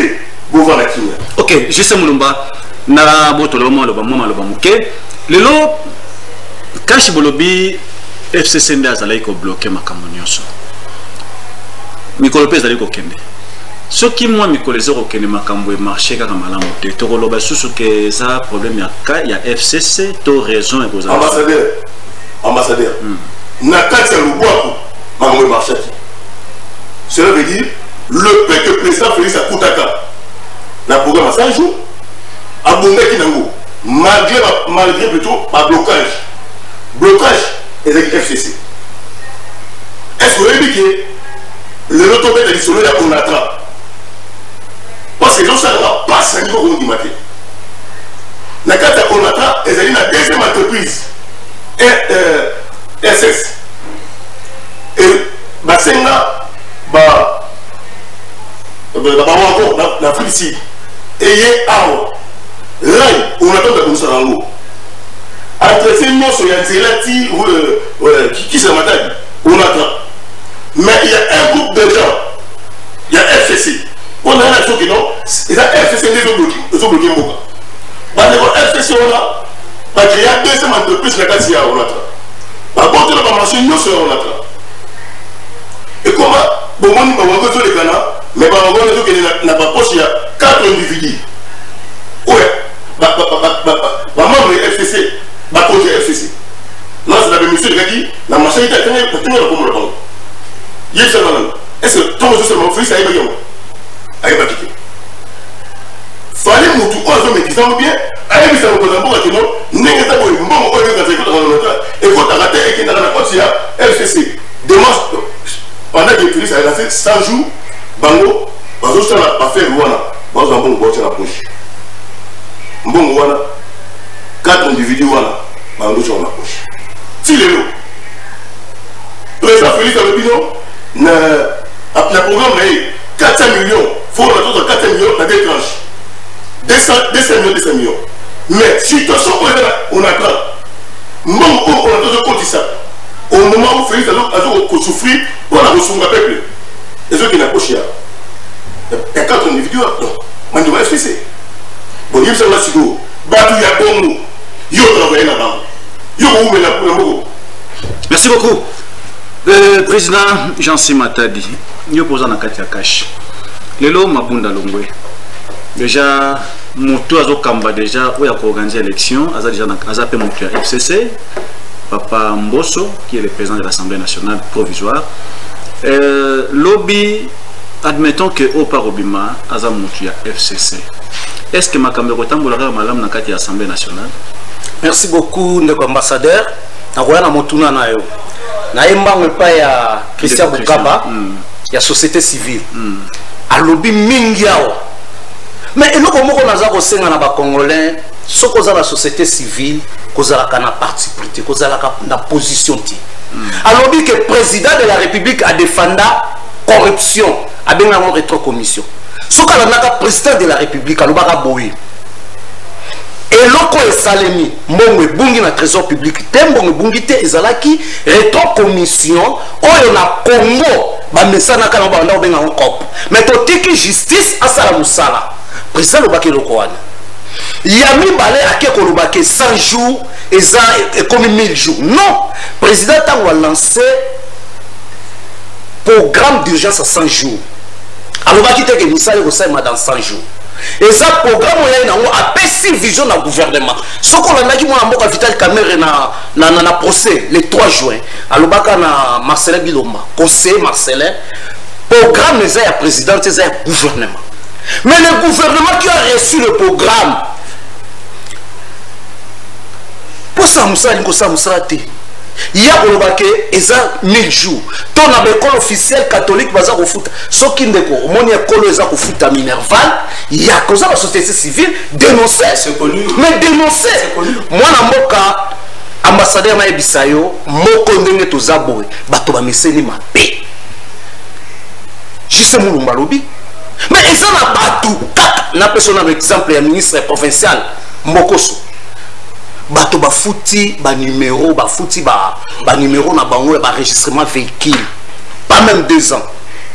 [SPEAKER 13] Bouvard la Kimia.
[SPEAKER 4] Ok, je sais Moulumba. Na boto le moment muke lelo kashi bolobi FCC nda azali ko bloquer makambo nyonso mikolo pesa liko kende soki moi mikolo zero kende makambo e marché kaka malamu te to koloba susu ke za problème ya FCC to raison e koza
[SPEAKER 13] ambassadeur na kati ya lubwaku makambo e marché cela veut dire le fait que le président Félix Akutaka na programme à 5 jours abondaki nango malgré plutôt un blocage et les FCC. Est-ce que vous avez dit que le retour de l'isolo est on attrape? Parce que les gens ne savent pas ce niveau qu'on dit matin. La carte on attrape, ils ont une deuxième entreprise SS et Basenga la Félicie et Yéao. Là, on attend de nous en haut. Entre ces mots, il y a des qui se matin, on attend. Mais il y a un groupe de gens, il y a FCC. On a la chose qui non, il y a FCC, ils ont bloqué beaucoup. Dans les FCC, on a, parce qu'il y a deuxième entreprise, on attend. Par contre, on a marché, nous on attend. Et comment, bon, on va voir les canards, mais on va voir les gens qui n'ont pas poche, il y a 4 individus. Ouais. Membre de FCC, contre FCC. Là, c'est la monsieur qui a dit la machine est tenue comme le banc. Il y a est-ce que ton seulement fils a évalué? A évalué. Fallait nous tout on me disant bien, allez mais ça nous donne pas que non, n'est pas bon, bon on est dans notre et quand on a raté et qu'il n'a pas possible FCC. Dimanche pendant que Félix a lancé 100 jours, bango, parce que ça a fait Rwanda, dans un bon boîtier à la poche. Bon voilà, 4 individus voilà, dans la poche. Si les lots, le président Félix Abebino, le programme est 400 millions, il faut qu'on a 400 millions dans des tranches. 200 millions. Mais si tu as on attend, on a compte ça. Au moment où Félix a souffert, on a reçu un peuple. Les autres qui n'ont pas cher. Il y a 4 individus, non, on doit FCC. Bon, il y a un sigo, Batou Yakomo, il y a travaillé là-bas.
[SPEAKER 4] Merci beaucoup. Le président Jean-C Matadi, il y a posé un cas de cash. Le lot Mabunda Longwe. Déjà, Moto Azokamba, déjà, où il y a organisé l'élection, il y a déjà FCC, Papa Mbosso, qui est le président de l'Assemblée nationale provisoire. Lobby, admettons que Opa Robima, Azamutia FCC. Est-ce que ma caméra est madame dans l'Assemblée nationale?
[SPEAKER 10] Merci beaucoup, ambassadeur. Je suis Christian Boukaba, il y a société civile. A lobby mingiao. Mais il y a des Congolais, ce que la société civile, que la parti politique, que la position. A lobby que le président de la République a défendu la corruption, a bien une rétrocommission. Ce que le président de la République a boui. et loko esalemi mbongo ebungi na trésor public te mbongo ebungi te ezalaki rétro commission oyo na Congo bamesanaka na banda obenga ngo COP mais totiki justice asala musala président lobaki loko wana ya mibale ake kolobaki 100 jours eza comme 1000 jours non président tango a lancé programme d'urgence à 100 jours alobaki te ke misala kosalema dans 100 jours et ça programme oyo nango apesi vision na gouvernement soko landaki mwana mboka Vital Kamerhe na procès le 3 juin alobaka na Marcelin Bilomba conseiller Marcelin programme eza ya président eza ya gouvernement mais le gouvernement qui a reçu le programme pour ça musala ko ça musala te ya kolobake eza 1000 jours ton na l'école officielle catholique baza kofuta soki ndeko omoni ekolo eza kofuta Minerval ya koza la société civile dénoncer c'est connu mais dénoncer mwana mboka ambassadeur na ebisayo moko ndenge toza boy bato ba meseni mabe juste mulumba lobi mais eza na bato kaka na personne exemple ya ministre provincial Mbokoso bato bafuti ba numéro bafuti ba numéro na bango ba enregistrement véhicule pas même 2 ans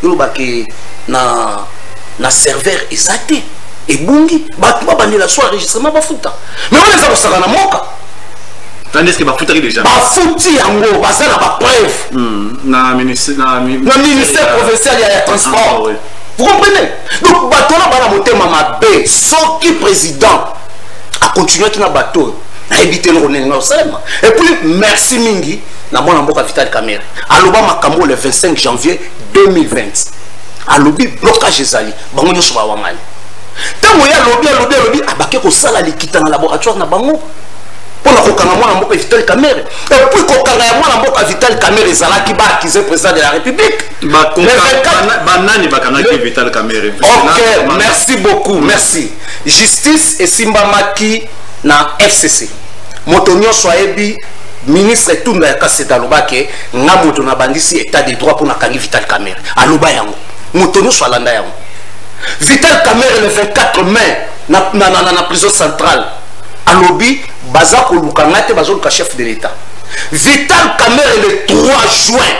[SPEAKER 10] yo baki na serveur ezate ebungi bato ba bandela so enregistrement bafuta mais on les a osala na moka
[SPEAKER 4] tandis que bafuta déjà
[SPEAKER 10] bafuti yango basala ba preuve
[SPEAKER 4] na ministère
[SPEAKER 10] provincial ya transport vous comprenez donc bato na bana motema mabe soki président a continué na bateau et puis merci mingi na mwana mboka Vital Kamerhe aloba makambo le 25 janvier 2020 alobi blocage ezali bango nyoso ba wangani tango ya lobi abake ko sala likita na laboratoire na bango pona ko kanga mwana mboka Vital Kamerhe et puis ko kanga ya mwana mboka Vital Kamerhe ezalaki ba accuser président de la République
[SPEAKER 4] banani bakanga ki Vital Kamerhe.
[SPEAKER 10] OK, merci beaucoup, merci. Justice et Simbamaki na FCC motonyo soyebi ministre Tunda ya Kaseta lobake nga moto na bandisi état de droit pour na kangi Vital Kamerhe aloba yango motonyo so alanda yango Vital Kamerhe le 24 mai na prison centrale alobi baza ko lukanga te bazo luka chef de l'état Vital Kamerhe le 3 juin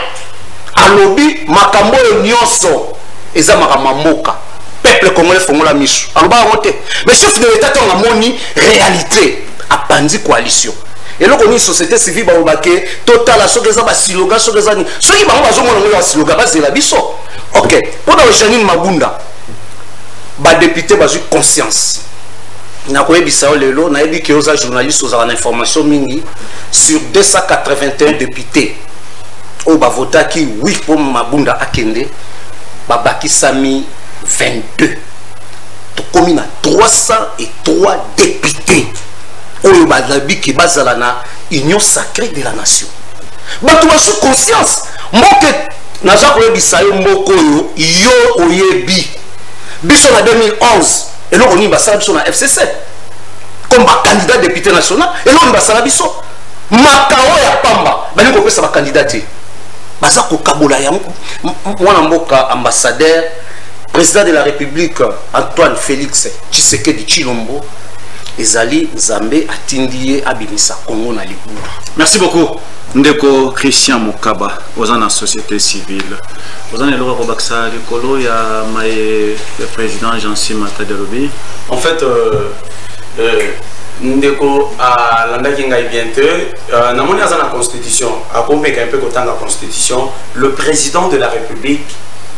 [SPEAKER 10] alobi makambo nyonso eza makama moka peuple congolais fongola misu aloba ngote mais chef de l'état ton amoni réalité a bandi coalition et là on société civile ba obake total la sogeza ba siloga sogeza ni soki ba bazo mona ngolo siloga ba zela biso OK pour la Janine Mabunda ba député ba conscience na ko ebisa lelo na ebi ke oza journaliste oza na information mingi sur 281 députés au ba votaki oui pour Mabunda akende ba bakisami 22 tokomi na 303 députés oyo bazabi ki bazala na union sacrée de la nation bato basu conscience moke naza koyebisa yo moko yo oyebi biso na 2011 eloko nini basala biso na FCC comme candidat député national eloko nini basala biso makao ya pamba bali kopesa ba candidat te baza kokabola ya mwana mboka ambassadeur président de la République Antoine Félix Tshisekedi Tshilombo ezali Nzambe atindie abimisa Congo na libulu.
[SPEAKER 4] Merci beaucoup ndeko Christian Mukaba ozana société civile ozana eloko ko baksa likolo ya le président Jean-Sim Mataderobi.
[SPEAKER 11] En fait ndeko landaki ngai bientôt na moni azana constitution akombeka un peu kotanga constitution le président de la République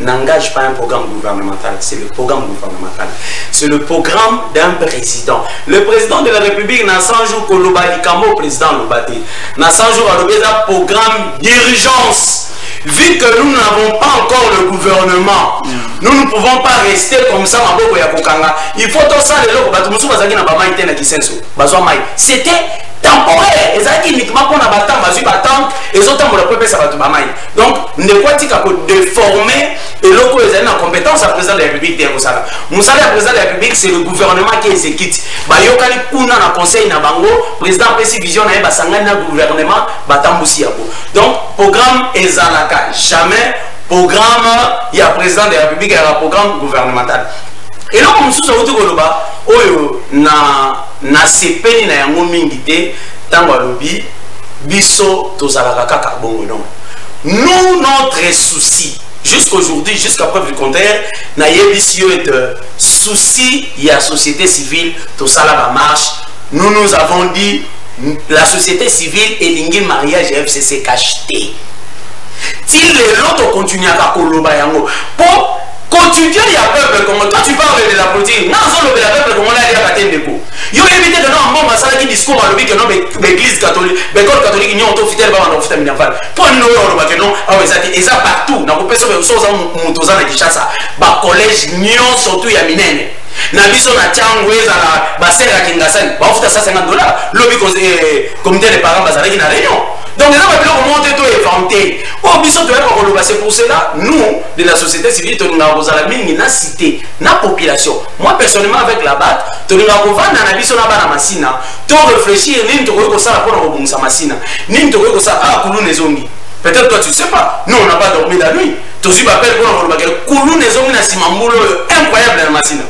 [SPEAKER 11] n'engage pas un programme gouvernemental, c'est le programme gouvernemental. C'est le programme d'un président. Le président de la République n'a 100 jours que le président Lobati. N'a 100 jours à un programme d'urgence. Vu que nous n'avons pas encore le gouvernement, nous ne pouvons pas rester comme ça. Il faut tout ça, c'était temporaire. Uniquement pour les autres donc, ne quoi-il déformer et l'autre est en compétence à président de la République de Moussala. Moussala, président de la République, c'est le gouvernement qui exécute. Bayokali Kuna na conseil na bango, président Pessi Vision na basangani na gouvernement batambusi yabo. Donc, programme ezalaka jamais programme il y a président de la République et un programme gouvernemental. Et là, comme sous autre goloba, oyo na
[SPEAKER 12] na sepeni na yango mingi te tango alobi biso tozalaka kaka bongo non. Nous, notre souci jusqu'aujourd'hui, jusqu'à preuve du contraire, na yebisio est souci il y a société civile tout ça là marche. Nous avons dit la société civile et l'ingé mariage FCC cacheté. Si les autres continuent à koloba yango pour continuer il y a peuple comme toi tu parles de la politique non solo de la peuple comme on a dit à Katendeko yo éviter que non bon masala qui discours à l'objet que non l'église catholique l'école catholique ni on to fidèle ba on fita minafal pour nous on va que non ah ouais ça partout na ko peso be so za mutoza na Kinshasa ba collège nion surtout ya minene na biso na tiango ezala ba sera kingasani ba futa $150 lobby comité de parents bazala qui na réunion. Donc, les gens vont monter tout et vanter. C'est pour cela, nous, de la société civile, nous avons la cité, la population. Moi, personnellement, avec la BAT, nous avons la massina, tu réfléchir, nous avons ça pour la massina, nous avons ça à Koulou Nezongi. Peut-être toi, tu ne sais pas. Nous, on n'a pas dormi la nuit. Tu as appelé pour la Koulou Nezongi, c'est incroyable la massina.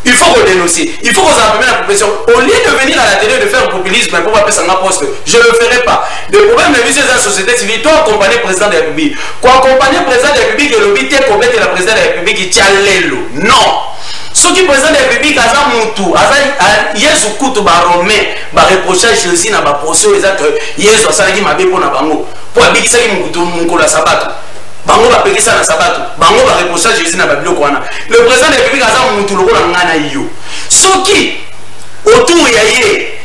[SPEAKER 12] Il faut redénoncer, il faut qu'on s'appelle la profession. Au lieu de venir à la télé de faire un populisme pour appeler ça un poste, je ne le ferai pas. Le problème de la société civile, toi accompagner le président de la République, quoi accompagner le président de la République, le but est complète la président de la République qui tient l'élo. Non. Ce qui est président de la République, Aza Moutou, Yesu Koutou Baromé, reprochage Jésus n'a pas procès, que Yesu a salagi ma bépo na bango, pour habiter ça qui m'a la sabato. Bango va payer ça dans sabato. Bango va reprocher Jésus na babilo kwana. Le président de la République a mutu loko na ngana yo. Ce qui autour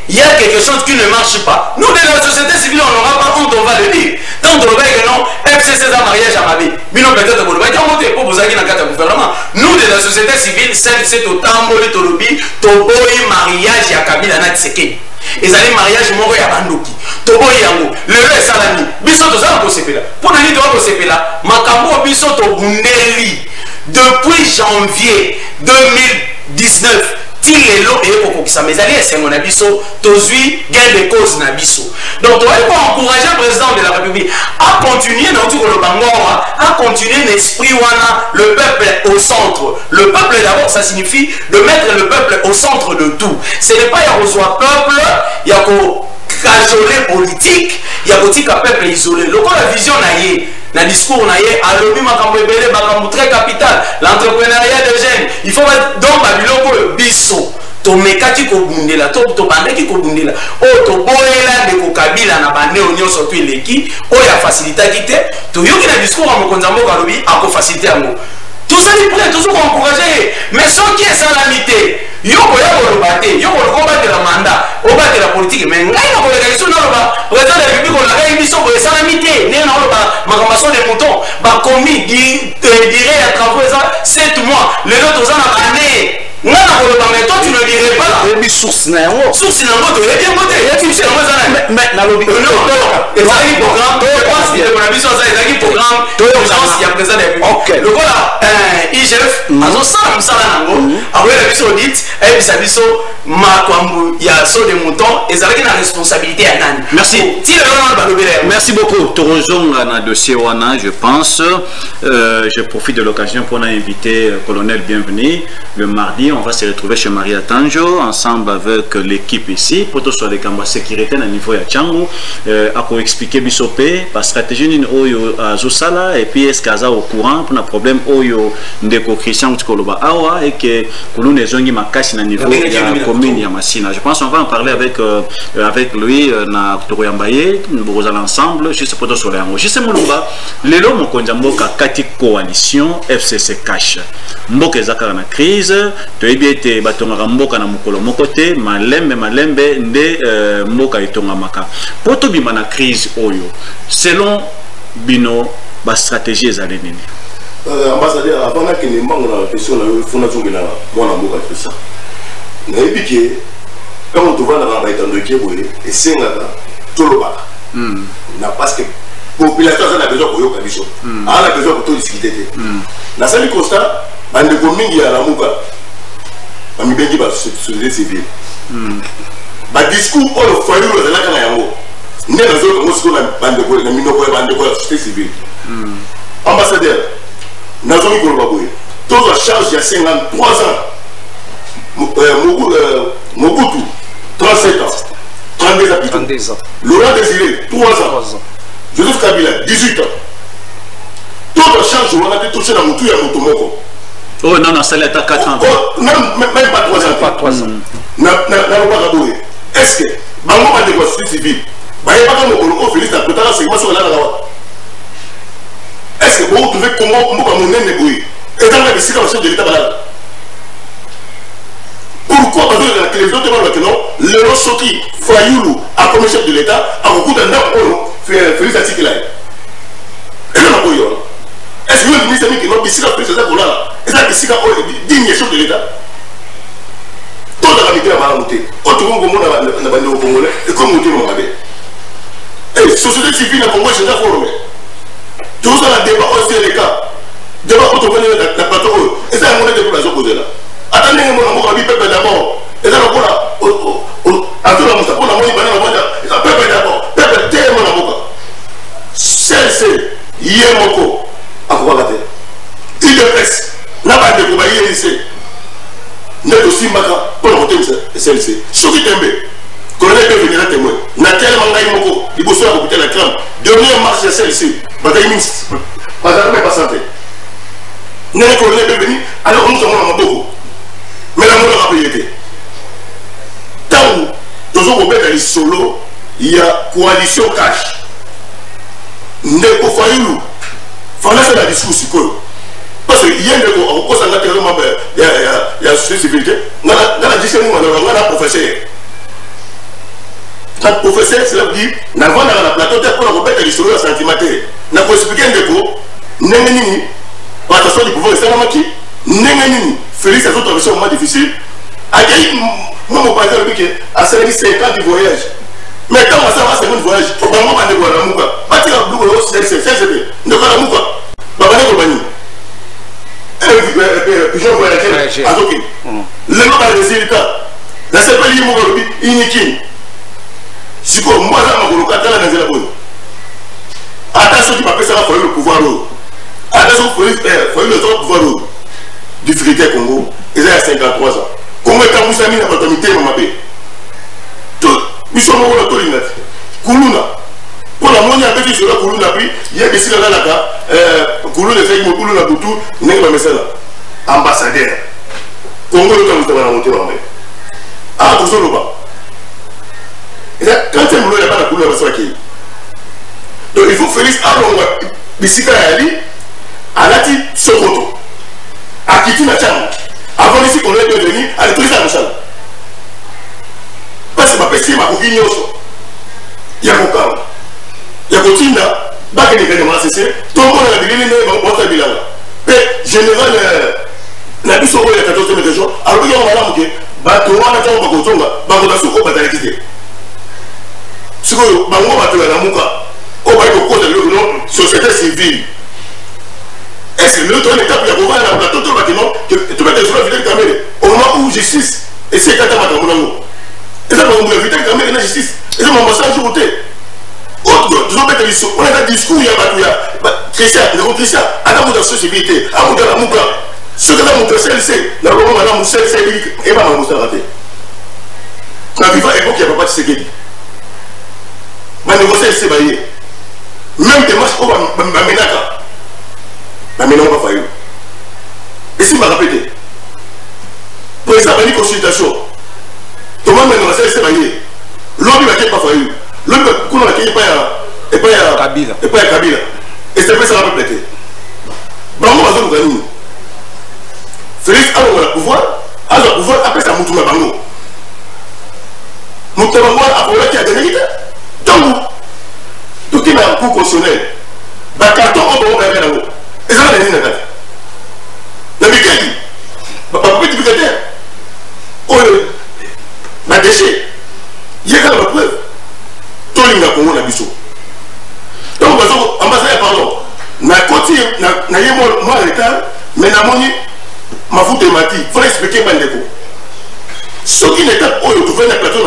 [SPEAKER 12] il y a quelque chose qui ne marche pas. Nous de la société civile on n'aura pas honte, on va le dire. Tant on va que non FCC ça mariage à Mabé. Mais non peut-être qu'on va dire monter pour vous aller dans le gouvernement. Nous de la société civile c'est au tamboli tolobi toboyi mariage ya Kabila na Tshisekedi. Et ça les mariages moro ya bandoki toboyi yango lelo esalami biso tozala ko sepela pour nani to ko sepela makambo biso to bundeli depuis janvier 2019 til lelo et kokokisa mais ali esengo na biso tozui gain de cause na biso. Donc toi il faut encourager le président de la République à continuer dans tout le bangora, à continuer l'esprit wana le peuple au centre. Le peuple d'abord ça signifie de mettre le peuple au centre de tout. Ce n'est pas y a reçoit peuple, il y a qu'au cajoler politique, il y a aussi qu'un peuple isolé. Le la vision naïe. Dans le discours, allobi makambo ebele makambo très capital, l'entrepreneuriat des jeunes. Il faut mettre donc Babylone biso. To mekaki ko bundela, to bandeki ko bundela. O to boela de ko Kabila na bande onyo surtout leki, o ya faciliter kite. To yoki na discours à mokonzambo kalobi a ko faciliter ngo. Tout ça il pourrait toujours encourager, mais ce qui est salamité, yoko ya ko lobate, yoko ko battre la mandat, o battre la politique, mais ngai na ko la question na loba, président de la République on a émission pour salamité, né na loba makambaso des moutons, ba commis dirait à travers ça 7 mois, les autres ont en année. Non, mais toi tu ne dirais pas. Mais source n'a rien. Source n'a rien. Tu es bien voté. Tu sais, mais la lobby. Non, il y a un programme. Il y a un programme. Il y a un président. Ok. Le voilà, IGF, à ça, ça là, après la mission audite, et puis mission, il y a saut des moutons, et ça a une responsabilité à Nan. Merci. Merci beaucoup. Torozong na dossier wana, je pense. Je profite de l'occasion pour inviter colonel Bienvenu le mardi. On va se retrouver chez Maria Tanjo ensemble avec l'équipe ici pour tout sur les caméras sécurité à niveau ya Tchango à expliquer bisopé par stratégie d'une oyo Zosala et puis est-ce qu'aza au courant pour un problème oyo ndeko Christian Tikoloba awa et que Koulou Nezongi makashi na niveau ya commune ya Masina. Je pense qu'on va en parler avec lui na Toroyambaye nous allons ensemble juste pour tout sur les angles. Juste Moulouba lelo mokonjamboka kati coalition FCC cash mboka ezaka na crise toyebi ete batongaka mboka na mokolo moko te malembe nde mboka etongamaka po tobima na crise oyo selon bino bastratégie ezali nini?
[SPEAKER 13] Ambassadeur avant nakende mbango na question na yo fona zongela mwana mboka pesa nayebi ke kama tovandaka baetandoki boye esengaka tolobaka na parce que population aza na besoin koyoka biso aa na besoin kotodiscute te nasali constat bandeko mingi ya lamuka bamibengi basociété civile badiscours oyo fayulu azalaka na yango nde nazokango sikoyo na minoko ya bandeko ya société civile. Ambassadeur nazoki koloba boye tozwa charge ya 53 ans Mobutu, 37 ans. 32 ans. Laurent Désiré, 3 ans. Joseph Kabila, 18 ans. Tout a changé, on a été touché dans le tout et à Motomoko.
[SPEAKER 4] Oh non, ça l'est à 4 ans.
[SPEAKER 13] Même pas 3 ans. Pas 3 ans. Est-ce que, bango ma négociation civile, bah il n'y a pas de mon Félix à côté, c'est moi sur la loi. Est-ce que vous trouvez comment mon négocier? Et dans la décision de l'État balade. Pourquoi parce que la télévision te parle maintenant, le nom sorti, Fayoulou, à comme chef de l'État, a beaucoup d'un an, Félix à Tikila. Et là, est-ce que le ministre dit que non, ici, la présidence est là, et ça, ici, digne chef de l'État. Tout la vérité va monter. Autre monde n'a pas de Congolais, et comme monter mon abbé. Et société civile à Congo, c'est déjà formé. Tout ça, le débat aussi est le cas. Débat contre la plateau, et ça, on est depuis la zone posée là. Attendez, mon ami, peuple d'abord. Et là, on a tout la moussa, on a mon banane, peuple d'abord. Peuple tellement la boca. C'est Yemoko. À quoi la terre? Il de presse. N'a pas de combat, il est lycée. N'est aussi Maka pour le côté SLC. Soki Tembe, colonel peut venir à témoin. N'a tellement Moko, il bosse à côté de la crème. Dernière marche de SLC, bataille ministre. Pas d'armée, pas santé. N'est colonel peut venir, alors on nous a beaucoup. Mais la mort a payé. Tant où, toujours au Bédali solo, il y a coalition cash. N'est pas Fayoulou. Fallait faire la discussion. Parce qu'il y a un cause en intérieur, il y a une civilité. On a dit que nous avons un professeur. Un professeur, c'est là qui dit, nous avons la plateau pour la remettre l'histoire à centiméter. Nous avons expliqué un déco, Nengenini, attention du pouvoir, c'est un qui, Nengenini, Félix, les autres versions moins difficiles. Moi, mon père, il dit à 50 du voyage. Mais quand on va faire un voyage, on va aller voir la Mouka. Pas de la Mouka, c'est ne va la Mouka. Pas de compagnie. Pigeon voyagé à Zoki. Le nom a des résultats. La seule pays où on a dit, si vous moi, là, je vais vous dire, attention, tu m'appelles ça, il faut le pouvoir. Attention, il faut le pouvoir du Frité Congo. Ils ont 53 ans. Congo est en Moussami, la paternité, mon mabé. Tout, nous sommes au Rotolinet. Koulouna. Pour la monnaie avec sur la Koulouna, il y a des signes là, Koulouna fait que Koulouna Boutou, n'est pas là. Ambassadeur. Congo est en train de monter dans le monde. Ah, tout ça, le bas. Quand tu il n'y a pas de Koulouna, donc il faut Félix Alonga, Bissika Ali, Alati Sokoto, Akiti Nacham. Avant ici qu'on est devenu à l'électricité à Moussala. Parce que ma pesquise m'a coquille aussi. Il y a mon cas. Il y a Kotinda, Bakene Gagnama CC, tout le monde a dit qu'il y a un général Nabiso, il y a 14 régions. Alors il y a un malade qui bateau, on a un bateau, bateau de souko, bateau d'électricité. Ce que Bango bateau à la Mouka, au bateau de l'eau, société civile. Est-ce que l'autre étape, il y a besoin d'un plateau de bâtiment, tu mets des joueurs fidèles caméras. Au moment où justice, et c'est quand tu as mon et ça, on doit éviter caméras la justice. Et ça, on va s'en ajouter. On a un discours, il y a Christian, Christian, à la mouta société, à la mouta, ce que la mouta CLC, la loi, la mouta CLC, et ma mouta raté. La vivant époque, il n'y a pas de sécurité. Ma négociation, c'est baillé. Même des matchs, on va ménaca. Mais non, on va faire. Et si je vais répéter, président a une consultation. Tout le monde m'a dit que c'est baillé. L'homme ne va pas faire. L'homme ne va pas faire Kabila. Et c'est vrai, ça va répéter. Bango va nous gagner. Félix a le pouvoir. A le pouvoir après ça, Moutouma Bango. Moutouma Bango a pour qui a gagné. Donc, tout est dans le cours constitutionnel. Dans le carton, on va gagner là-haut. Et ça va gagner. La Mikeli, papa petit brigadier, oh, ma déchet, il y a quand même la preuve. Tout le monde a Congo na biso. Donc, ambassadeur, pardon, na côté, na yé moi l'état, mais na moni, ma foute et mati, il faut expliquer Bandeko. Ce qui n'est pas, oh, tu fais un plateau,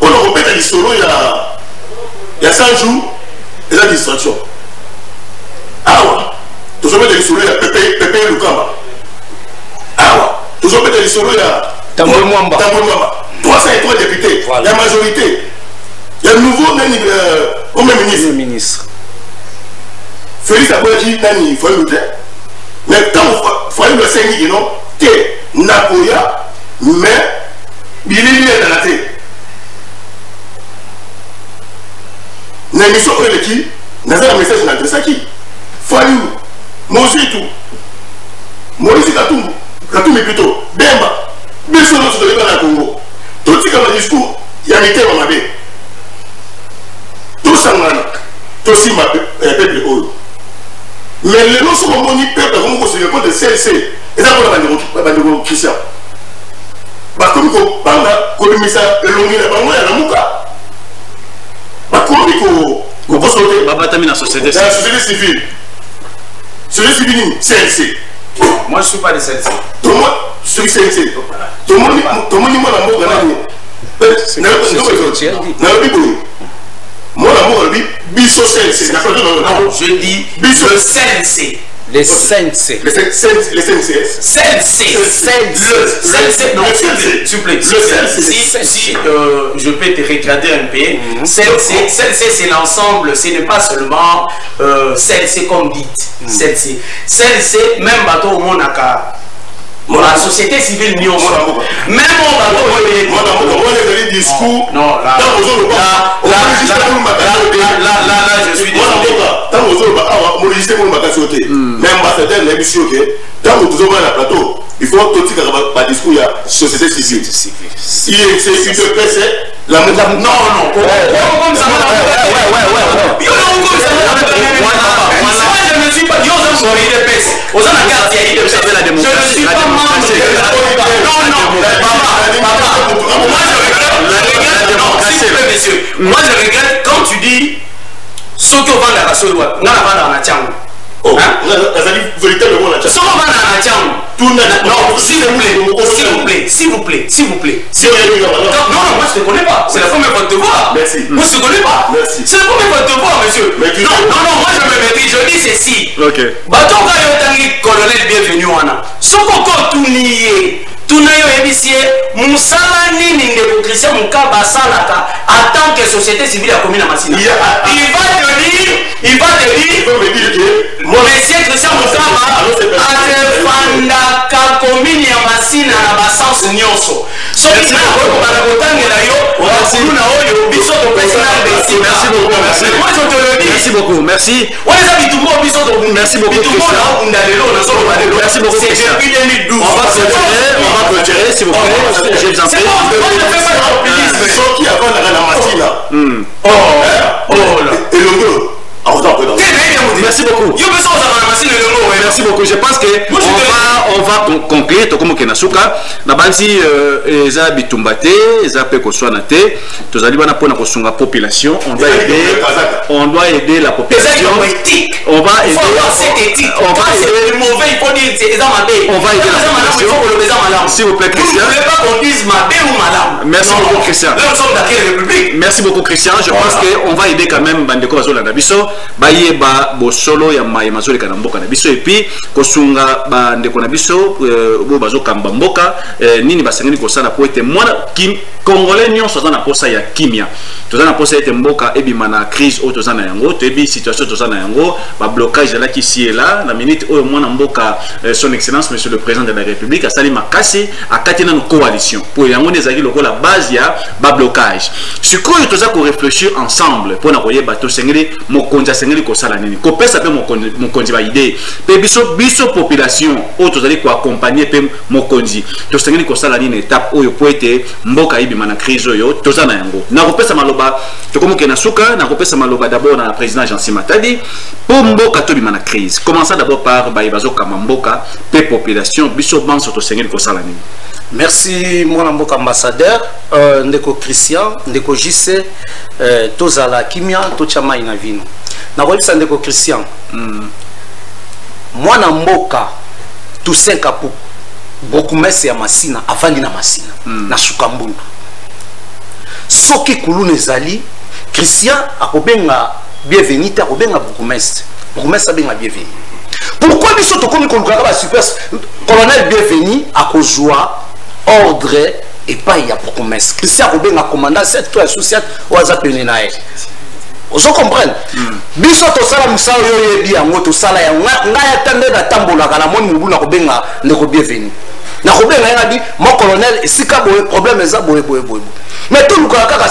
[SPEAKER 13] on le répète à l'histoire, il y a 100 jours, et la distraction. Ah ouais. Toujours mettre les souris à Pépé Lukamba. Ah ouais. Toujours mettre les souris à Tambour Mwamba. 3 303 députés, la majorité. Il y a un nouveau ministre. Félix Abouaji, il faut le dire. Mais quand il faut le Seigneur, non, t'es Napoya, mais il est dans la tête. L'émission est qui? Nous avons un message dans le Saki. Fallu, Mosu tout. Maurice Katumbi plutôt. Bemba. Bissono sur le Congo. Tout ce qui est discours, il y a un thème à ma vie. Tout ça, tout ce peuple haut. Mais les noms sont mon peuple, comme sur le compte de CLC. Et ça, pour la bande Christian. Par contre, quand on a mis ça, le long de la bande, il y a un mouka. Par contre, on peut sauter. La société civile. Société civile, CLC.
[SPEAKER 12] Moi, je ne suis pas de CLC.
[SPEAKER 13] Tout le monde, je suis CLC. Tout le monde, moi, l'amour de l'année. Moi, l'amour de Bisso CLC.
[SPEAKER 12] Non, je dis le CLC.
[SPEAKER 10] Les CNC.
[SPEAKER 13] Les CNCS.
[SPEAKER 12] Non, s'il vous plaît. Si je peux te regarder un peu, CLC, c'est l'ensemble, ce n'est pas seulement CLC comme dit. CLC, même bateau au monde à la société civile, même au bateau,
[SPEAKER 13] le discours.
[SPEAKER 12] Non, là, je suis désolé.
[SPEAKER 13] Même ambassadeur n'a pas tant que vous avez un plateau, il faut tout ce qu'il discours, il y a société civile. Si il te presse, la non, comme ça, je ne suis pas Dieu, je ne suis pas membre moi je regrette quand tu dis ce que vend la race, on a la tienne. Oh, véritablement la tienne. Non, s'il vous plaît. Non, moi je ne te connais pas. C'est la première fois de te voir. Merci. Moi je ne te connais pas. Merci. C'est la première fois de te voir, monsieur. Non, moi je me méfie, je dis ceci. Ok. Baton colonel bienvenu, Anna. Ce qu'on tout nié. Tunayo ebisie musala nini ndeko Christian Mukaba salaka en tant que société civile à commune à Massina. Il va te dire que monsieur Christian Mukaba a défendu la commune à Massina à Bassans Nyonso. Ce qui n'a pas de moi je te le dis.
[SPEAKER 4] Merci beaucoup, merci.
[SPEAKER 13] Merci beaucoup Christian.
[SPEAKER 4] Merci beaucoup Christian.
[SPEAKER 13] C'est depuis 2012.
[SPEAKER 4] On va clôturer s'il vous plaît. Je vous en prie.
[SPEAKER 13] Ceux qui avant la Massina. Et le
[SPEAKER 4] merci beaucoup. Merci beaucoup. Je pense que on va conclure. Comme Kenasuka, na banzi eza bitumbate, eza pe koswanate. Tozali bana pona kosunga population. On doit aider la population. On va aider. On va aider. On va aider la population. S'il vous plaît, Christian. Merci beaucoup, Christian. Merci beaucoup, Christian. Je pense qu'on va aider quand même Bandeko Bazola Nabiso. Baye ba bosolo ya mazoli kana mboka na biso et puis kosunga ba ndeko na biso bo bazo kamba mboka nini basengeni kosala po ete mwana kim congolais nyonso za na posa ya kimia toza na posa ete mboka ebima na crise o toza na yango tebi situation toza na yango ba blocage la qui est là la minute o mwana mboka son excellence monsieur le président de la république asali makasi akati na coalition pour yango nezaki lokola base ya ba blocage sikoyo toza ko réfléchir ensemble pour na koyeba to sengeli mokonza sengeli kosala nini kopesa pe mokonzi ba idée pe biso population o tozali ko accompagner pe mokonzi to sengeli kosala nini étape oyo po ete mboka ibima na crise oyo toza na yango na kopesa maloba to komoke na suka na kopesa maloba d'abord na président Jean Simatadi po mboka to bima na crise commençons d'abord par bazo kama mboka pe population biso banso to sengeli kosala nini.
[SPEAKER 10] Merci mon ambassadeur ndeko Christian ndeko JC tozala kimia tochama ina vino na kolisa ndeko Christian mwana mboka Toussaint Kapu bokumese ya Masina afandi na Masina na Sukambundu soki kulune zali Christian akobenga bienvenue akobenga bokumese abenga bienvenue pourquoi biso tokomi kolukaka ba super colonel bienvenue akozwa ordre et pas il y a pour commerce Christian Robin a commandé cette toi associé au hasard penenae vous comprenez biso to sala musala yo yebi yango to sala ya ngaya tande da tambola kala moni mubuna ko benga ndeko bienvenue na ko benga ngadi mon colonel esika boye problème eza boye mais tout le kaka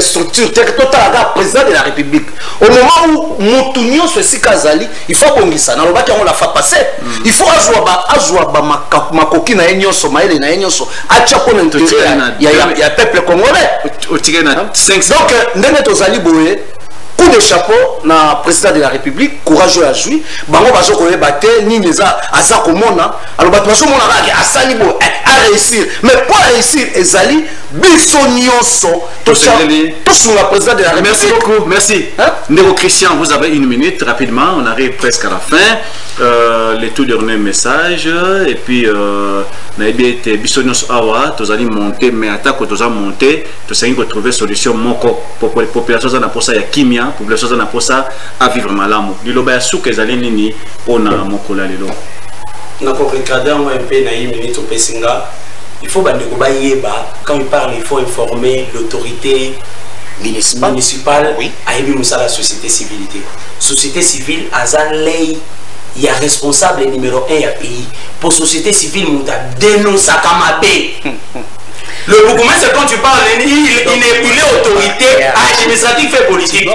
[SPEAKER 10] structure total aga président de la République au moment où Moutounion se sikazali il faut bongisa na lobaki on la fa passer il faut azwa ba makoki na enyoso maele na enyoso acha pona ya peuple congolais donc ndenge tozali boye coup de chapeau na président de la République courageux à jouer bango bazo ko yebate nini eza aza komona alors bato bazo mona ka asali bo a réussir mais pour réussir ezali biso nyonso to sunga président de la République.
[SPEAKER 4] Merci beaucoup, merci. Ndeko Christian, vous avez une minute rapidement, on arrive presque à la fin. Les tout derniers messages et puis na été biso nyonso awa tozali monter mais attaque toza monter to sengi ko trouver solution moko pour population za na posa ya kimia population za na posa à vivre malamu liloba ya suka ezali nini ona mokola lelo
[SPEAKER 12] na ko regarder un peu na une minute au pesinga il faut bandeko ba yeba quand il parle il faut informer l'autorité municipale oui ayebi musala la société civile azalei il y a responsable numéro 1 à pays pour société civile muta dénonce Kamabe. Le bourgmestre quand tu parles il est autorité administrative et politique.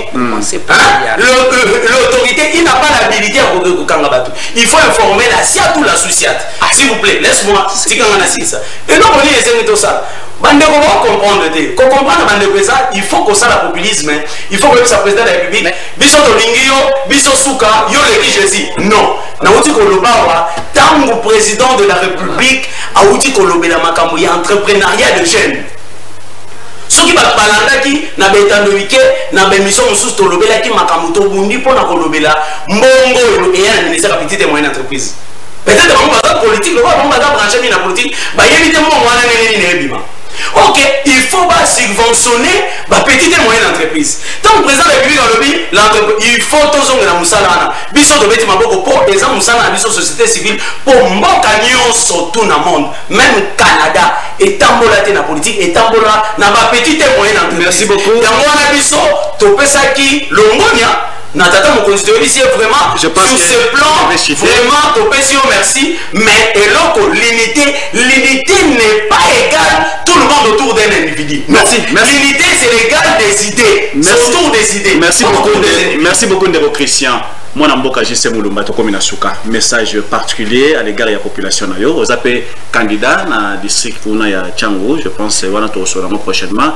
[SPEAKER 12] L'autorité il n'a pas l'habilité à Kangabatu. Il faut informer la SIAT ou l'associate. S'il vous plaît, laisse-moi si Kangana ça. Et donc on dit tout ça. Bandeko va comprendre ko comprendre bandeko ça il faut que ça la populisme il faut que ça président de la République biso to lingio biso suka yo le qui Jésus non na uti ko lobawa tango président de la République a uti ko lobela makambo ya entrepreneuriat de jeunes soki ba balandaki na betando wike na ba mission mususu to lobela ki makambo to bundi pona ko lobela mbongo et ya ministère de petite et moyenne entreprise peut-être on va dans politique on va brancher na politique ba yebite mo wana nini ne bima. Ok, il faut pas subventionner ma petite et moyenne entreprise. Tant que le président de la République l'entreprise, il faut tous les Moussalana. Biso de bêtis maboko pour les Moussalana, biso société civile pour mbokagnon sur tout le monde, même Canada et tambola na politique et tambola na ma petite et moyenne entreprise.
[SPEAKER 4] Merci beaucoup.
[SPEAKER 12] Dans mon biso, topesaki longonia. Natata mon constitué ici vraiment sur ce plan vraiment topesio merci mais l'unité n'est pas égale tout le monde autour d'un individu. Merci. L'unité c'est l'égal des idées. C'est autour des idées.
[SPEAKER 4] Merci beaucoup Ndeko Christian. Moi Namboka Jesse Mulumba to komina suka message particulier à l'égard de la population na yo aux appels candidats na district kuna ya Chango je pense wana to sera prochainement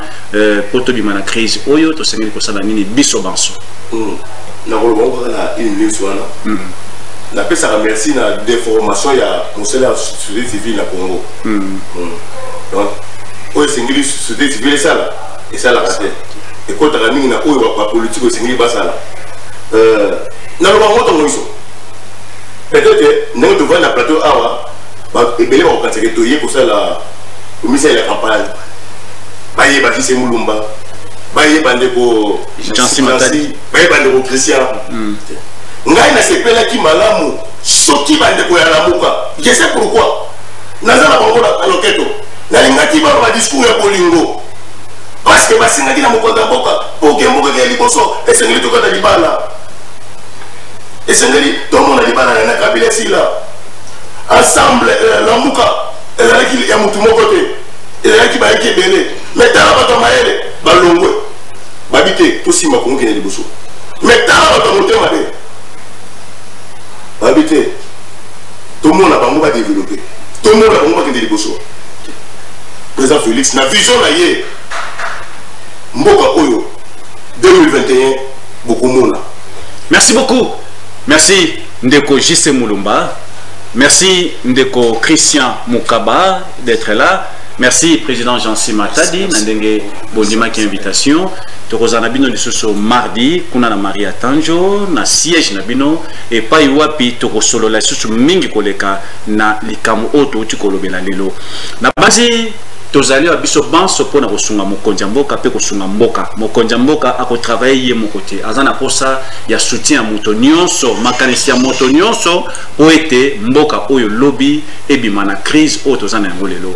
[SPEAKER 4] pour to bimana crise oyo to sengeli ko sala nini biso banso
[SPEAKER 13] na kolobongo na une minute wana na pesa merci na déformation ya conseil de société civile na Congo donc oyo sengeli société civile sala et ça la raté et quand la mingi na oyo ba politique sengeli basala na lo bango to moiso peut-être nous devons na plateau awa ba ebele ba kantseke to ye ko sala commissaire ya campagne ba ye ba Jesse Mulumba baye bandeko
[SPEAKER 4] Jansi Matadi
[SPEAKER 13] baye bandeko Christian ngai na sepela ki malamu soki bandeko ya lamuka je sais pourquoi naza na bango na loketo na lingaki ba discours ya bolingo parce que basingaki na mokonda mboka pour que mboka ya liboso esengeli to kata libala esengeli to mona libala na kabila sila ensemble lamuka elaki ya mutu moko te elaki ba yeke bele metala bato maele balongwe babite to sima ko ngene liboso metala bato motema de babite to mona bango ba développer to mona bango ba ngene liboso président Félix na vision na ye mboka oyo 2021 beaucoup mona.
[SPEAKER 4] Merci beaucoup. Merci Ndeko Jesse Mulumba. Merci Ndeko Christian Mukaba d'être là. Merci président Jansi Matadi Nandenge Bondima qui invitation. Tokozana bino lisusu mardi kuna na Maria Tanjo na siège na bino et pa iwapi tokosolo la lisusu mingi koleka na likamu oto uti kolobela lelo. Na basi tozali wa biso banso pona kosunga mokonzi mboka pe kosunga mboka mokonzi mboka ako travailler ye mokote azana posa ya soutien moto nyonso makanisi ya moto nyonso po ete mboka oyo lobby ebima na crise oyo tozana yango lelo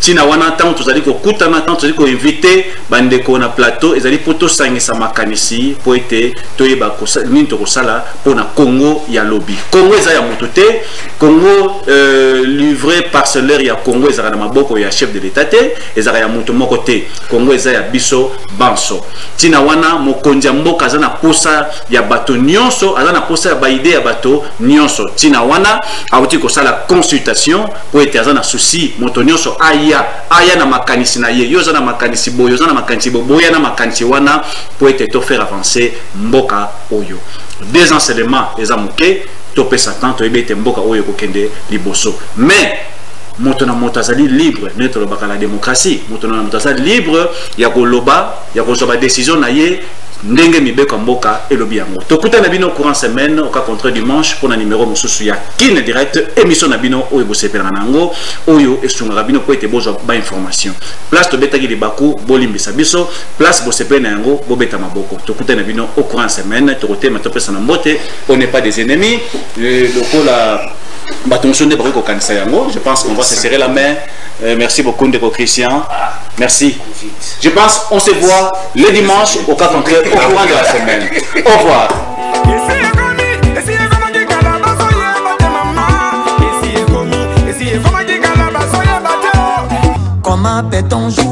[SPEAKER 4] tina wana tant tozali kokutana tant tozali ko inviter bandeko na plateau ezali poto sangisa makanisi po ete toyeba nini tokosala pona Congo ya lobby Congo eza ya moto te Congo livré parcellaire ya Congo eza na maboko ya chef de l'état te eza ya moto moko te Congo eza ya biso banso tina wana mokonzi mboka azana posa ya bato nyonso azana posa ya baide ya bato nyonso tina wana awuti kosala consultation po ete azana souci moto nyonso aya na makanisi na ye yo zana makanisi boyo zana makanisi boya na makanisi wana po ete to faire avancer mboka oyo des enseignements eza moke to pesa tanto ebete mboka oyo kokende liboso mais moto na moto azali libre neto lobaka la démocratie moto na moto azali libre ya koloba ya kozwa décision na ye ndenge mibeko mboka elobi yango tokuta na bino courant semaine au cas contre dimanche pour na numéro mosusu ya Kin direct émission na bino oyo bosepela nango oyo esungaka bino po ete bozwa ba information place to betaki libaku bolimbisa biso place bosepela na yango bobeta maboko tokuta na bino au courant semaine tokotema topesa na mbote on n'est pas des ennemis lokola je pense qu'on va se serrer la main. Merci beaucoup Ndeko Christian. Merci. Je pense qu'on se voit le dimanche au cas contraire au courant de la semaine. Au revoir.
[SPEAKER 14] Comment peut-on jouer